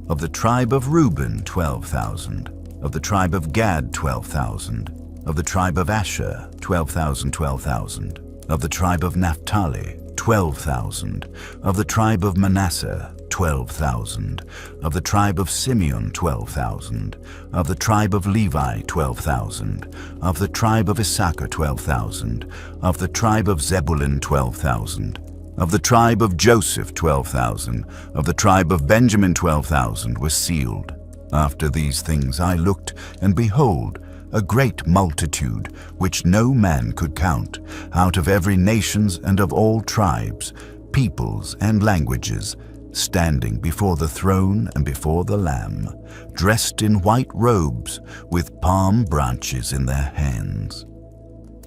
Of the tribe of Reuben, 12,000. Of the tribe of Gad, 12,000. Of the tribe of Asher, 12,000, 12,000. Of the tribe of Naphtali, 12,000. Of the tribe of Manasseh, 12,000. Of the tribe of Simeon, 12,000. Of the tribe of Levi, 12,000. Of the tribe of Issachar, 12,000. Of the tribe of Zebulun, 12,000. Of the tribe of Joseph, 12,000. Of the tribe of Benjamin, 12,000 were sealed. After these things I looked, and behold, a great multitude, which no man could count, out of every nations and of all tribes, peoples and languages, standing before the throne and before the Lamb, dressed in white robes, with palm branches in their hands.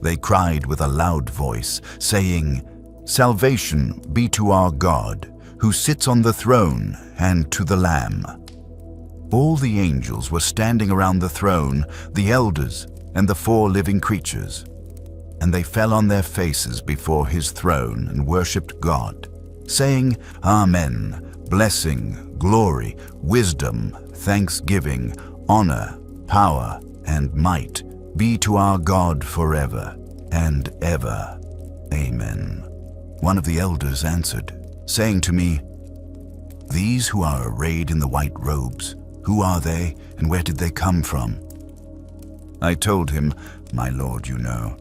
They cried with a loud voice, saying, Salvation be to our God, who sits on the throne, and to the Lamb. All the angels were standing around the throne, the elders, and the 4 living creatures. And they fell on their faces before his throne and worshipped God, saying, Amen, blessing, glory, wisdom, thanksgiving, honor, power, and might be to our God forever and ever. Amen. One of the elders answered, saying to me, These who are arrayed in the white robes, who are they, and where did they come from? I told him, My Lord, you know.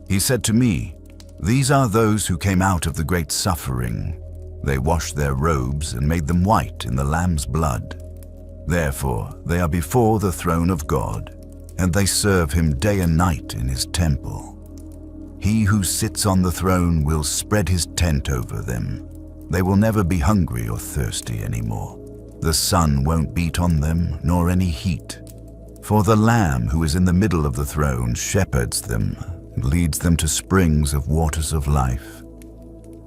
He said to me, These are those who came out of the great suffering. They washed their robes and made them white in the Lamb's blood. Therefore they are before the throne of God, and they serve him day and night in his temple. He who sits on the throne will spread his tent over them. They will never be hungry or thirsty anymore. The sun won't beat on them, nor any heat. For the Lamb who is in the middle of the throne shepherds them and leads them to springs of waters of life.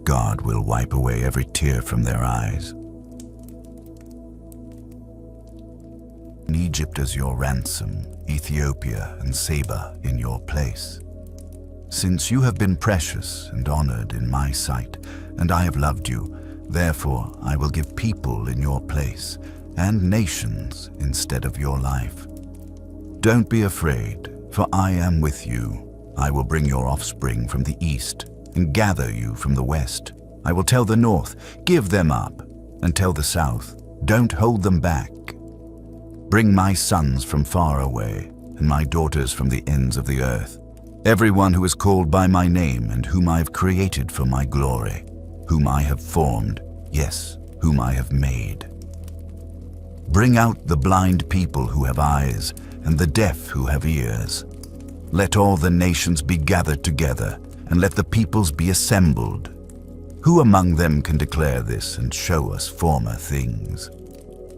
God will wipe away every tear from their eyes. In Egypt as your ransom, Ethiopia and Seba in your place. Since you have been precious and honored in my sight, and I have loved you, therefore I will give people in your place, and nations instead of your life. Don't be afraid, for I am with you. I will bring your offspring from the east, and gather you from the west. I will tell the north, give them up, and tell the south, don't hold them back. Bring my sons from far away, and my daughters from the ends of the earth. Everyone who is called by my name, and whom I have created for my glory, whom I have formed, yes, whom I have made. Bring out the blind people who have eyes, and the deaf who have ears. Let all the nations be gathered together, and let the peoples be assembled. Who among them can declare this and show us former things?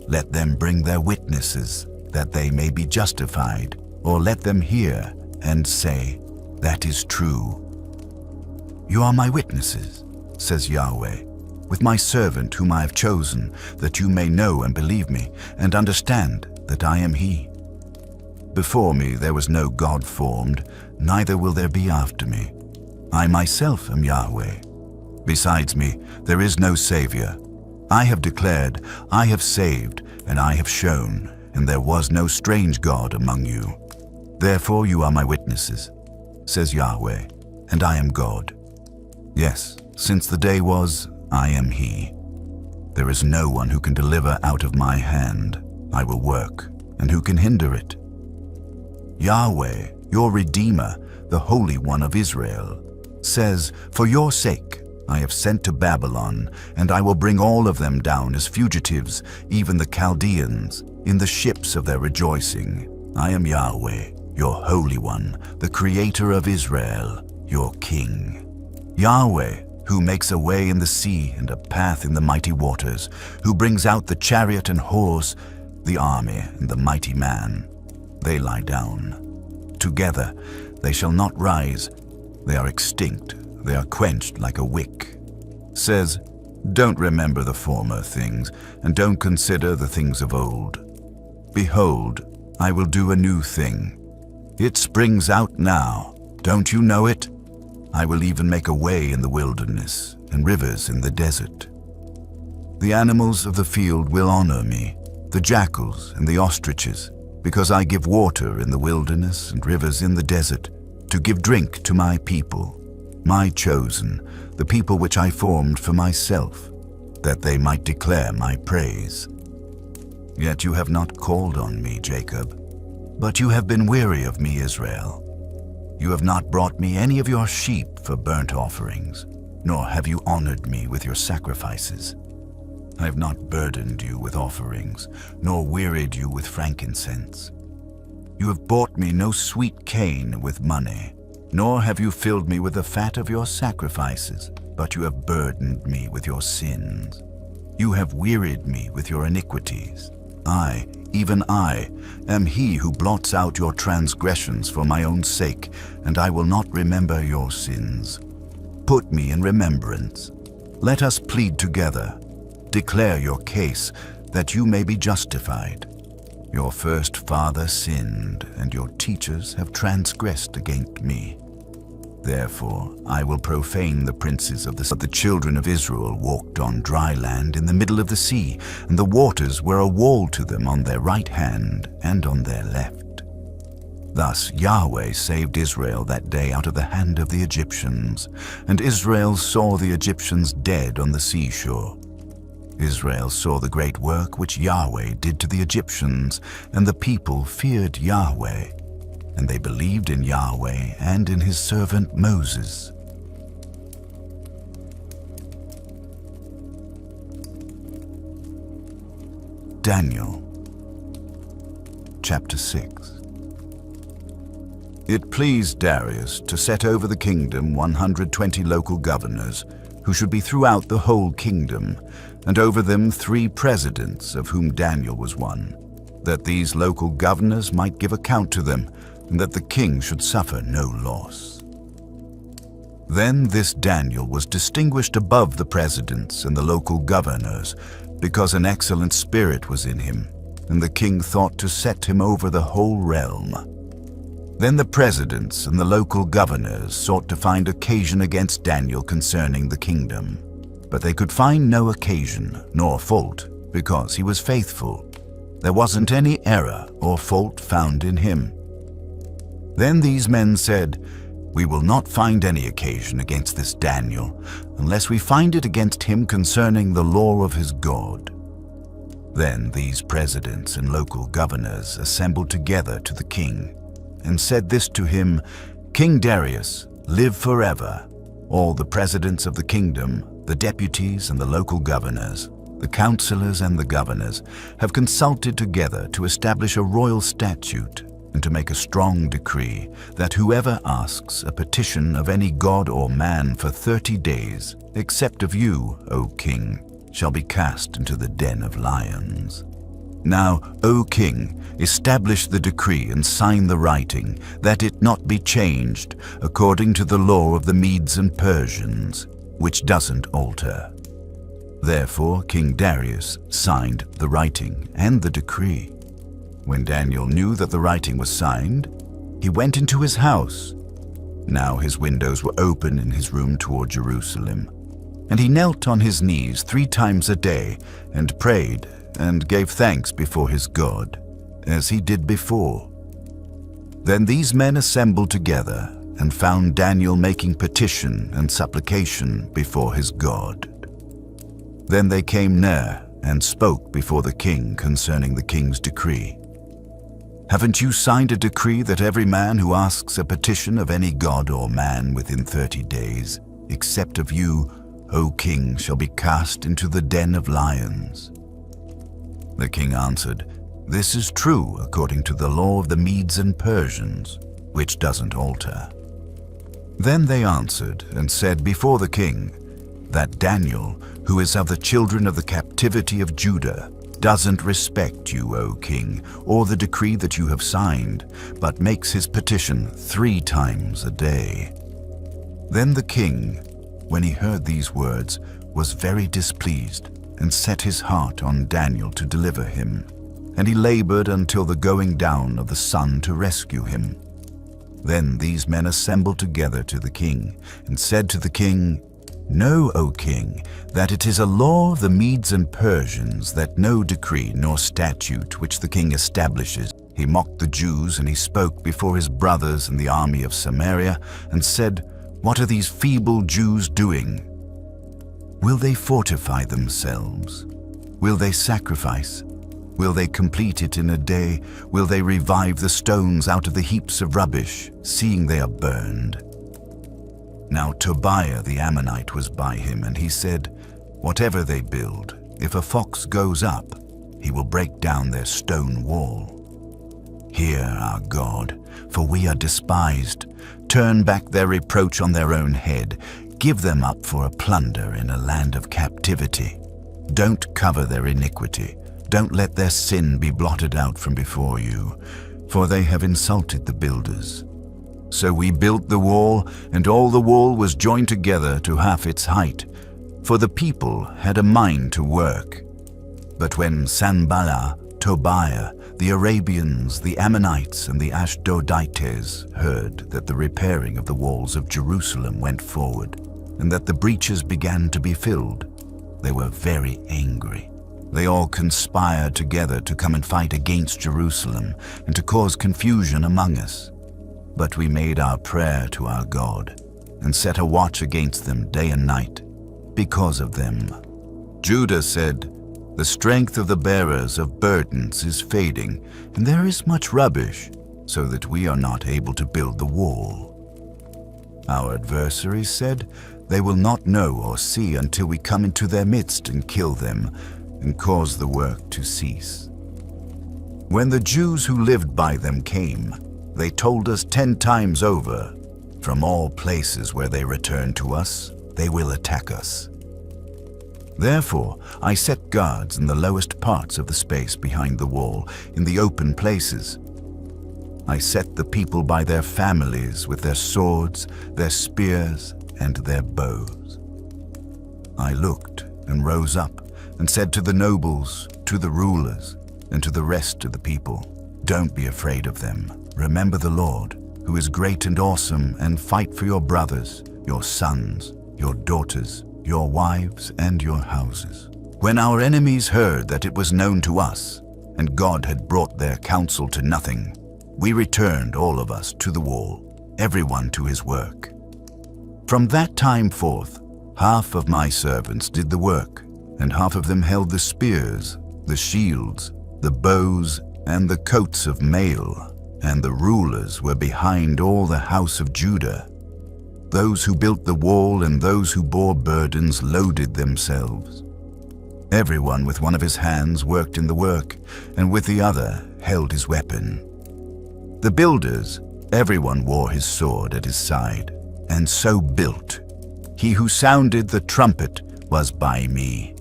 Let them bring their witnesses, that they may be justified, or let them hear and say, that is true. You are my witnesses, says Yahweh, with my servant whom I have chosen, that you may know and believe me, and understand that I am he. Before me there was no God formed, neither will there be after me. I myself am Yahweh. Besides me there is no Savior. I have declared, I have saved, and I have shown, and there was no strange God among you. Therefore you are my witnesses, says Yahweh, and I am God. Yes, since the day was, I am he. There is no one who can deliver out of my hand. I will work, and who can hinder it? Yahweh, your Redeemer, the Holy One of Israel, says, for your sake I have sent to Babylon, and I will bring all of them down as fugitives, even the Chaldeans, in the ships of their rejoicing. I am Yahweh, your Holy One, the Creator of Israel, your King. Yahweh, who makes a way in the sea and a path in the mighty waters, who brings out the chariot and horse, the army and the mighty man. They lie down. Together they shall not rise. They are extinct. They are quenched like a wick. Says, don't remember the former things, and don't consider the things of old. Behold, I will do a new thing. It springs out now. Don't you know it? I will even make a way in the wilderness and rivers in the desert. The animals of the field will honor me, the jackals and the ostriches, because I give water in the wilderness and rivers in the desert, to give drink to my people, my chosen, the people which I formed for myself, that they might declare my praise. Yet you have not called on me, Jacob, but you have been weary of me, Israel. You have not brought me any of your sheep for burnt offerings, nor have you honored me with your sacrifices. I have not burdened you with offerings, nor wearied you with frankincense. You have bought me no sweet cane with money, nor have you filled me with the fat of your sacrifices, but you have burdened me with your sins. You have wearied me with your iniquities. I, even I, am he who blots out your transgressions for my own sake, and I will not remember your sins. Put me in remembrance. Let us plead together. Declare your case, that you may be justified. Your first father sinned, and your teachers have transgressed against me. Therefore I will profane the princes of the sea. But the children of Israel walked on dry land in the middle of the sea, and the waters were a wall to them on their right hand and on their left. Thus Yahweh saved Israel that day out of the hand of the Egyptians, and Israel saw the Egyptians dead on the seashore. Israel saw the great work which Yahweh did to the Egyptians, and the people feared Yahweh, and they believed in Yahweh and in his servant Moses. Daniel, chapter 6. It pleased Darius to set over the kingdom 120 local governors, who should be throughout the whole kingdom, and over them 3 presidents, of whom Daniel was one, that these local governors might give account to them, and that the king should suffer no loss. Then this Daniel was distinguished above the presidents and the local governors, because an excellent spirit was in him, and the king thought to set him over the whole realm. Then the presidents and the local governors sought to find occasion against Daniel concerning the kingdom, but they could find no occasion nor fault, because he was faithful. There wasn't any error or fault found in him. Then these men said, "We will not find any occasion against this Daniel, unless we find it against him concerning the law of his God." Then these presidents and local governors assembled together to the king, and said this to him, "King Darius, live forever. All the presidents of the kingdom, the deputies and the local governors, the counselors and the governors, have consulted together to establish a royal statute and to make a strong decree that whoever asks a petition of any god or man for 30 days, except of you, O king, shall be cast into the den of lions. Now, O king, establish the decree and sign the writing, that it not be changed, according to the law of the Medes and Persians, which doesn't alter." Therefore King Darius signed the writing and the decree. When Daniel knew that the writing was signed, he went into his house. Now his windows were open in his room toward Jerusalem, and he knelt on his knees 3 times a day and prayed and gave thanks before his God, as he did before. Then these men assembled together and found Daniel making petition and supplication before his God. Then they came near and spoke before the king concerning the king's decree. "Haven't you signed a decree that every man who asks a petition of any god or man within 30 days, except of you, O king, shall be cast into the den of lions?" The king answered, "This is true according to the law of the Medes and Persians, which doesn't alter." Then they answered and said before the king that Daniel, who is of the children of the captivity of Judah, doesn't respect you, O king, or the decree that you have signed, but makes his petition 3 times a day. Then the king, when he heard these words, was very displeased, and set his heart on Daniel to deliver him. And he labored until the going down of the sun to rescue him. Then these men assembled together to the king, and said to the king, "Know, O king, that it is a law of the Medes and Persians that no decree nor statute which the king establishes." He mocked the Jews, and he spoke before his brothers in the army of Samaria, and said, "What are these feeble Jews doing? Will they fortify themselves? Will they sacrifice? Will they complete it in a day? Will they revive the stones out of the heaps of rubbish, seeing they are burned?" Now Tobiah the Ammonite was by him, and he said, "Whatever they build, if a fox goes up, he will break down their stone wall. Hear our God, for we are despised. Turn back their reproach on their own head. Give them up for a plunder in a land of captivity. Don't cover their iniquity. Don't let their sin be blotted out from before you, for they have insulted the builders. So we built the wall, and all the wall was joined together to half its height, for the people had a mind to work. But when Sanballat, Tobiah, the Arabians, the Ammonites, and the Ashdodites heard that the repairing of the walls of Jerusalem went forward, and that the breaches began to be filled, they were very angry. They all conspired together to come and fight against Jerusalem, and to cause confusion among us. But we made our prayer to our God, and set a watch against them day and night, because of them. Judah said, "The strength of the bearers of burdens is fading, and there is much rubbish, so that we are not able to build the wall." Our adversaries said, "They will not know or see until we come into their midst and kill them, and cause the work to cease." When the Jews who lived by them came, they told us 10 times over, "From all places where they return to us, they will attack us." Therefore I set guards in the lowest parts of the space behind the wall, in the open places. I set the people by their families with their swords, their spears, and their bows. I looked and rose up and said to the nobles, to the rulers, and to the rest of the people, "Don't be afraid of them. Remember the Lord, who is great and awesome, and fight for your brothers, your sons, your daughters, your wives, and your houses." When our enemies heard that it was known to us, and God had brought their counsel to nothing, we returned all of us to the wall, everyone to his work. From that time forth, half of my servants did the work, and half of them held the spears, the shields, the bows, and the coats of mail, and the rulers were behind all the house of Judah. Those who built the wall and those who bore burdens loaded themselves. Everyone with one of his hands worked in the work, and with the other held his weapon. The builders, everyone wore his sword at his side, and so built. He who sounded the trumpet was by me.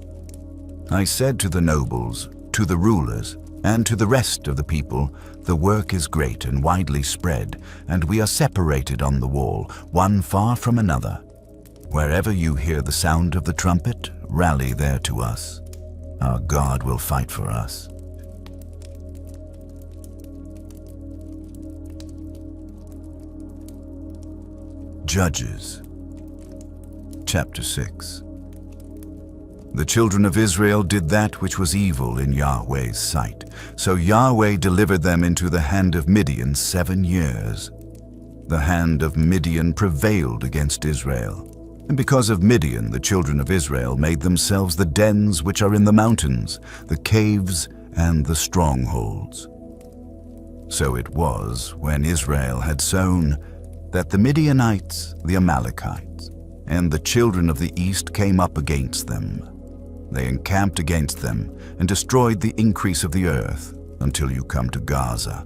I said to the nobles, to the rulers, And to the rest of the people, the work is great and widely spread, and we are separated on the wall, one far from another. Wherever you hear the sound of the trumpet, rally there to us. Our God will fight for us. Judges, chapter 6. The children of Israel did that which was evil in Yahweh's sight. So Yahweh delivered them into the hand of Midian 7 years. The hand of Midian prevailed against Israel. And because of Midian, the children of Israel made themselves the dens which are in the mountains, the caves and the strongholds. So it was, when Israel had sown, that the Midianites, the Amalekites, and the children of the east came up against them. They encamped against them and destroyed the increase of the earth until you come to Gaza.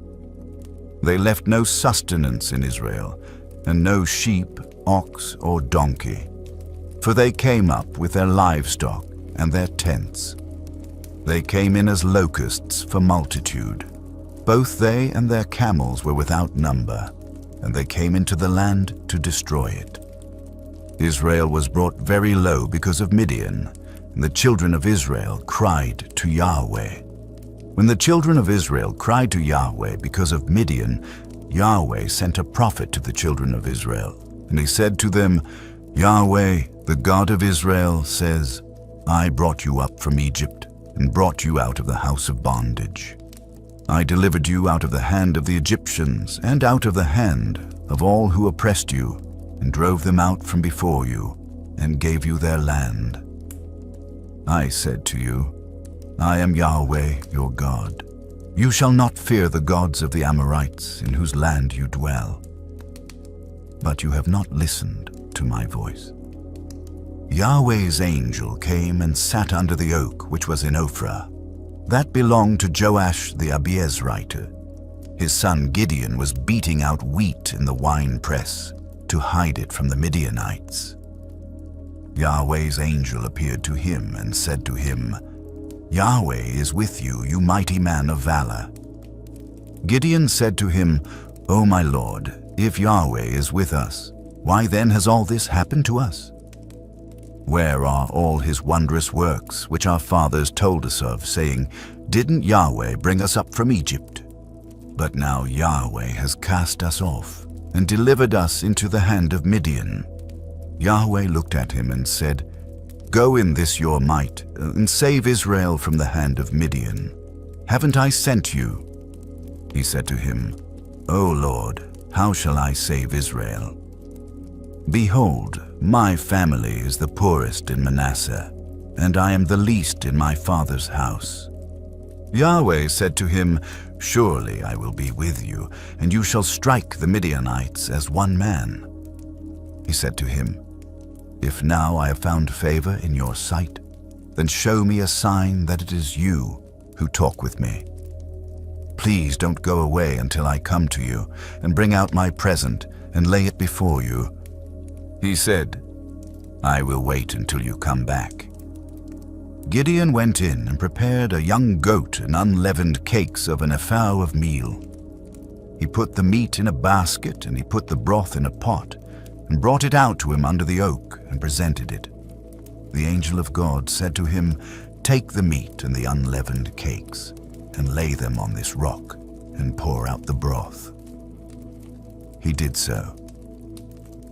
They left no sustenance in Israel, and no sheep, ox, or donkey. For they came up with their livestock and their tents. They came in as locusts for multitude. Both they and their camels were without number, and they came into the land to destroy it. Israel was brought very low because of Midian, and the children of Israel cried to Yahweh. When the children of Israel cried to Yahweh because of Midian, Yahweh sent a prophet to the children of Israel, and he said to them, Yahweh, the God of Israel, says, I brought you up from Egypt and brought you out of the house of bondage. I delivered you out of the hand of the Egyptians and out of the hand of all who oppressed you, and drove them out from before you, and gave you their land. I said to you, I am Yahweh your God. You shall not fear the gods of the Amorites in whose land you dwell. But you have not listened to my voice. Yahweh's angel came and sat under the oak which was in Ophrah. That belonged to Joash the Abiezrite. His son Gideon was beating out wheat in the winepress to hide it from the Midianites. Yahweh's angel appeared to him and said to him, Yahweh is with you, you mighty man of valor. Gideon said to him, O my Lord, if Yahweh is with us, why then has all this happened to us? Where are all his wondrous works, which our fathers told us of, saying, Didn't Yahweh bring us up from Egypt? But now Yahweh has cast us off, and delivered us into the hand of Midian. Yahweh looked at him and said, Go in this your might, and save Israel from the hand of Midian. Haven't I sent you? He said to him, O Lord, how shall I save Israel? Behold, my family is the poorest in Manasseh, and I am the least in my father's house. Yahweh said to him, Surely I will be with you, and you shall strike the Midianites as one man. He said to him, If now I have found favor in your sight, then show me a sign that it is you who talk with me. Please don't go away until I come to you, and bring out my present and lay it before you. He said, I will wait until you come back. Gideon went in and prepared a young goat and unleavened cakes of an ephah of meal. He put the meat in a basket, and he put the broth in a pot, and brought it out to him under the oak, and presented it. The angel of God said to him, Take the meat and the unleavened cakes, and lay them on this rock, and pour out the broth. He did so.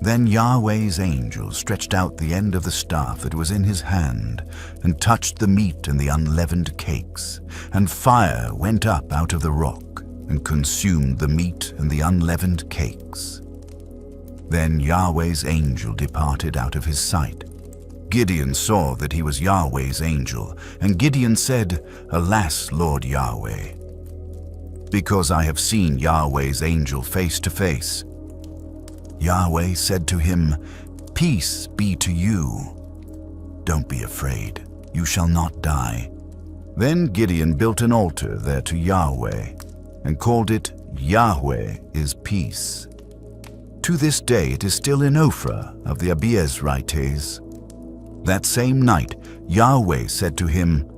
Then Yahweh's angel stretched out the end of the staff that was in his hand, and touched the meat and the unleavened cakes, and fire went up out of the rock, and consumed the meat and the unleavened cakes. Then Yahweh's angel departed out of his sight. Gideon saw that he was Yahweh's angel, and Gideon said, Alas, Lord Yahweh, because I have seen Yahweh's angel face to face. Yahweh said to him, Peace be to you. Don't be afraid, you shall not die. Then Gideon built an altar there to Yahweh, and called it Yahweh is Peace. To this day it is still in Ophrah of the Abiezrites. That same night Yahweh said to him,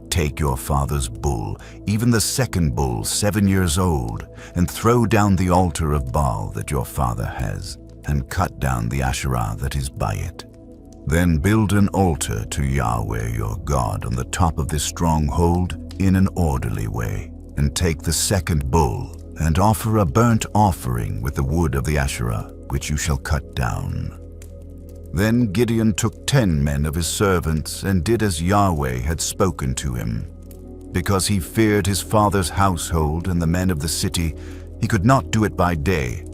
Take your father's bull, even the second bull 7 years old, and throw down the altar of Baal that your father has, and cut down the Asherah that is by it. Then build an altar to Yahweh your God on the top of this stronghold in an orderly way, and take the second bull, and offer a burnt offering with the wood of the Asherah, which you shall cut down. Then Gideon took 10 men of his servants and did as Yahweh had spoken to him. Because he feared his father's household and the men of the city, he could not do it by day,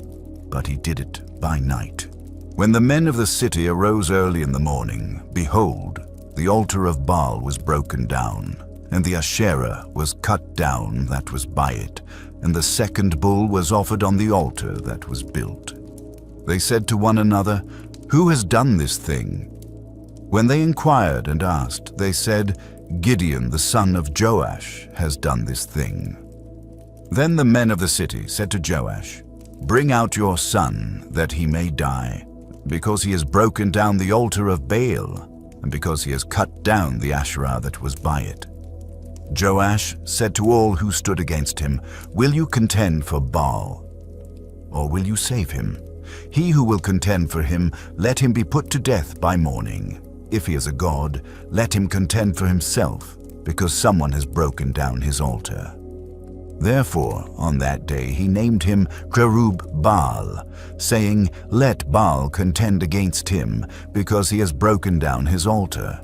but he did it by night. When the men of the city arose early in the morning, behold, the altar of Baal was broken down, and the Asherah was cut down that was by it, and the second bull was offered on the altar that was built. They said to one another, "Who has done this thing?" When they inquired and asked, they said, "Gideon the son of Joash has done this thing." Then the men of the city said to Joash, "Bring out your son, that he may die, because he has broken down the altar of Baal, and because he has cut down the Asherah that was by it." Joash said to all who stood against him, "Will you contend for Baal, or will you save him? He who will contend for him, let him be put to death by morning. If he is a god, let him contend for himself, because someone has broken down his altar." Therefore, on that day he named him Cherub Baal, saying, "Let Baal contend against him, because he has broken down his altar."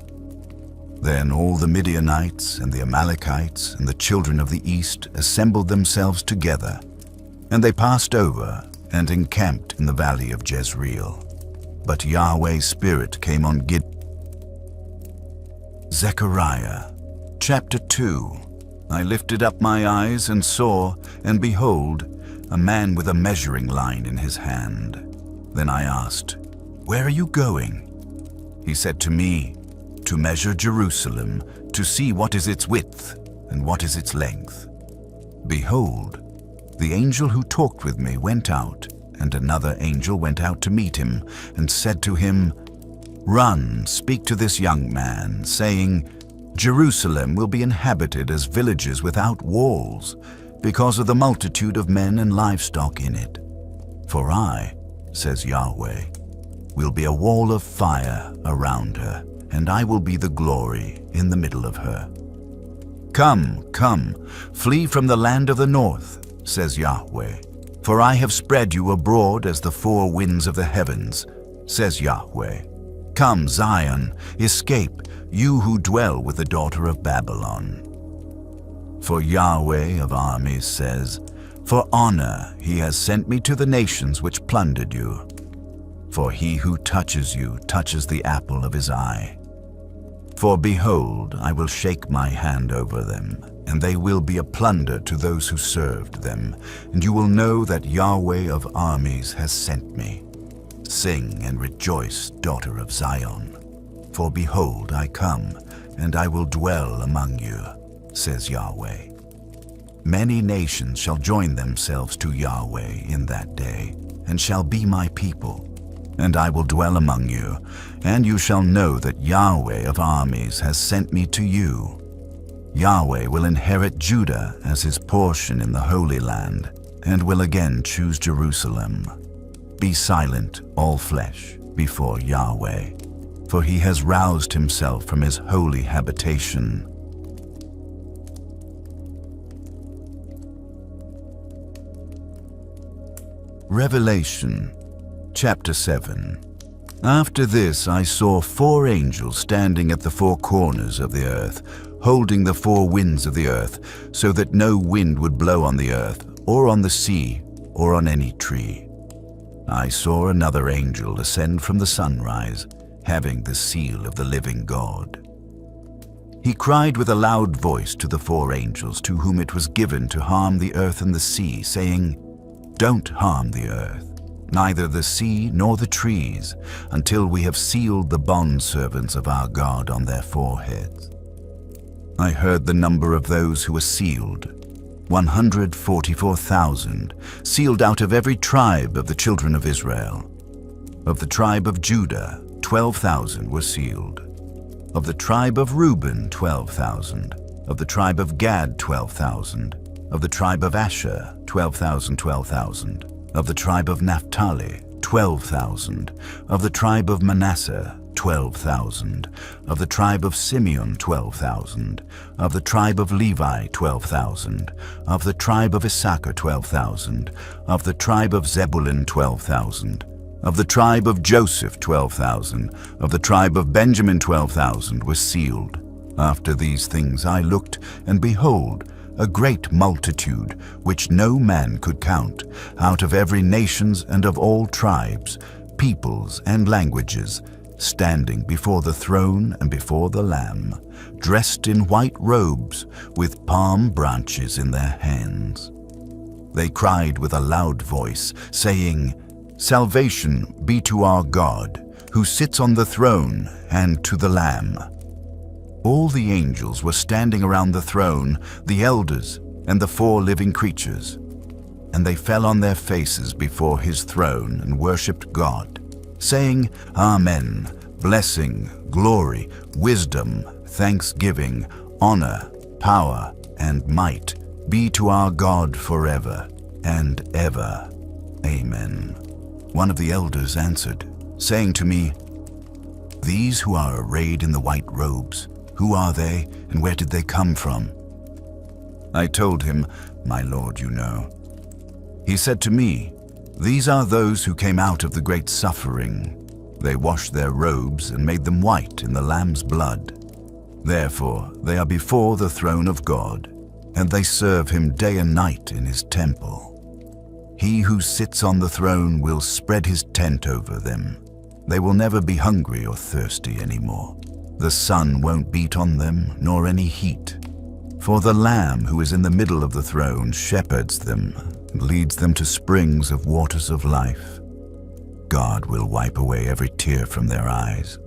Then all the Midianites and the Amalekites and the children of the east assembled themselves together, and they passed over and encamped in the valley of Jezreel. But Yahweh's Spirit came on Gideon. Zechariah chapter 2. I lifted up my eyes and saw, and behold, a man with a measuring line in his hand. Then I asked, "Where are you going?" He said to me, "To measure Jerusalem, to see what is its width and what is its length." Behold, the angel who talked with me went out, and another angel went out to meet him, and said to him, "Run, speak to this young man, saying, Jerusalem will be inhabited as villages without walls, because of the multitude of men and livestock in it. For I, says Yahweh, will be a wall of fire around her, and I will be the glory in the middle of her. Come, come, flee from the land of the north, says Yahweh, for I have spread you abroad as the four winds of the heavens, says Yahweh. Come, Zion, escape, you who dwell with the daughter of Babylon. For Yahweh of armies says, for honor he has sent me to the nations which plundered you. For he who touches you touches the apple of his eye. For behold, I will shake my hand over them, and they will be a plunder to those who served them, and you will know that Yahweh of armies has sent me. Sing and rejoice, daughter of Zion. For behold, I come, and I will dwell among you, says Yahweh. Many nations shall join themselves to Yahweh in that day, and shall be my people. And I will dwell among you, and you shall know that Yahweh of armies has sent me to you. Yahweh will inherit Judah as his portion in the Holy Land, and will again choose Jerusalem. Be silent, all flesh, before Yahweh, for he has roused himself from his holy habitation. Revelation Chapter 7. After this I saw four angels standing at the four corners of the earth, holding the four winds of the earth, so that no wind would blow on the earth, or on the sea, or on any tree. I saw another angel ascend from the sunrise, having the seal of the living God. He cried with a loud voice to the four angels to whom it was given to harm the earth and the sea, saying, Don't harm the earth, neither the sea nor the trees, until we have sealed the bondservants of our God on their foreheads. I heard the number of those who were sealed, 144,000, sealed out of every tribe of the children of Israel. Of the tribe of Judah, 12,000 were sealed. Of the tribe of Reuben, 12,000. Of the tribe of Gad, 12,000. Of the tribe of Asher, 12,000, 12,000. Of the tribe of Naphtali, 12,000. Of the tribe of Manasseh, 12,000. Of the tribe of Simeon, 12,000. Of the tribe of Levi, 12,000. Of the tribe of Issachar, 12,000. Of the tribe of Zebulun, 12,000. Of the tribe of Joseph, 12,000. Of the tribe of Benjamin, 12,000 were sealed. After these things I looked, and behold, a great multitude, which no man could count, out of every nations and of all tribes, peoples and languages, standing before the throne and before the Lamb, dressed in white robes, with palm branches in their hands. They cried with a loud voice, saying, "Salvation be to our God, who sits on the throne, and to the Lamb." All the angels were standing around the throne, the elders and the 4 living creatures. And they fell on their faces before his throne and worshipped God, saying, "Amen, blessing, glory, wisdom, thanksgiving, honor, power, and might be to our God forever and ever. Amen." One of the elders answered, saying to me, "These who are arrayed in the white robes, who are they, and where did they come from?" I told him, "My Lord, you know." He said to me, "These are those who came out of the great suffering. They washed their robes and made them white in the Lamb's blood. Therefore they are before the throne of God, and they serve him day and night in his temple. He who sits on the throne will spread his tent over them. They will never be hungry or thirsty anymore. The sun won't beat on them, nor any heat. For the Lamb who is in the middle of the throne shepherds them and leads them to springs of waters of life. God will wipe away every tear from their eyes.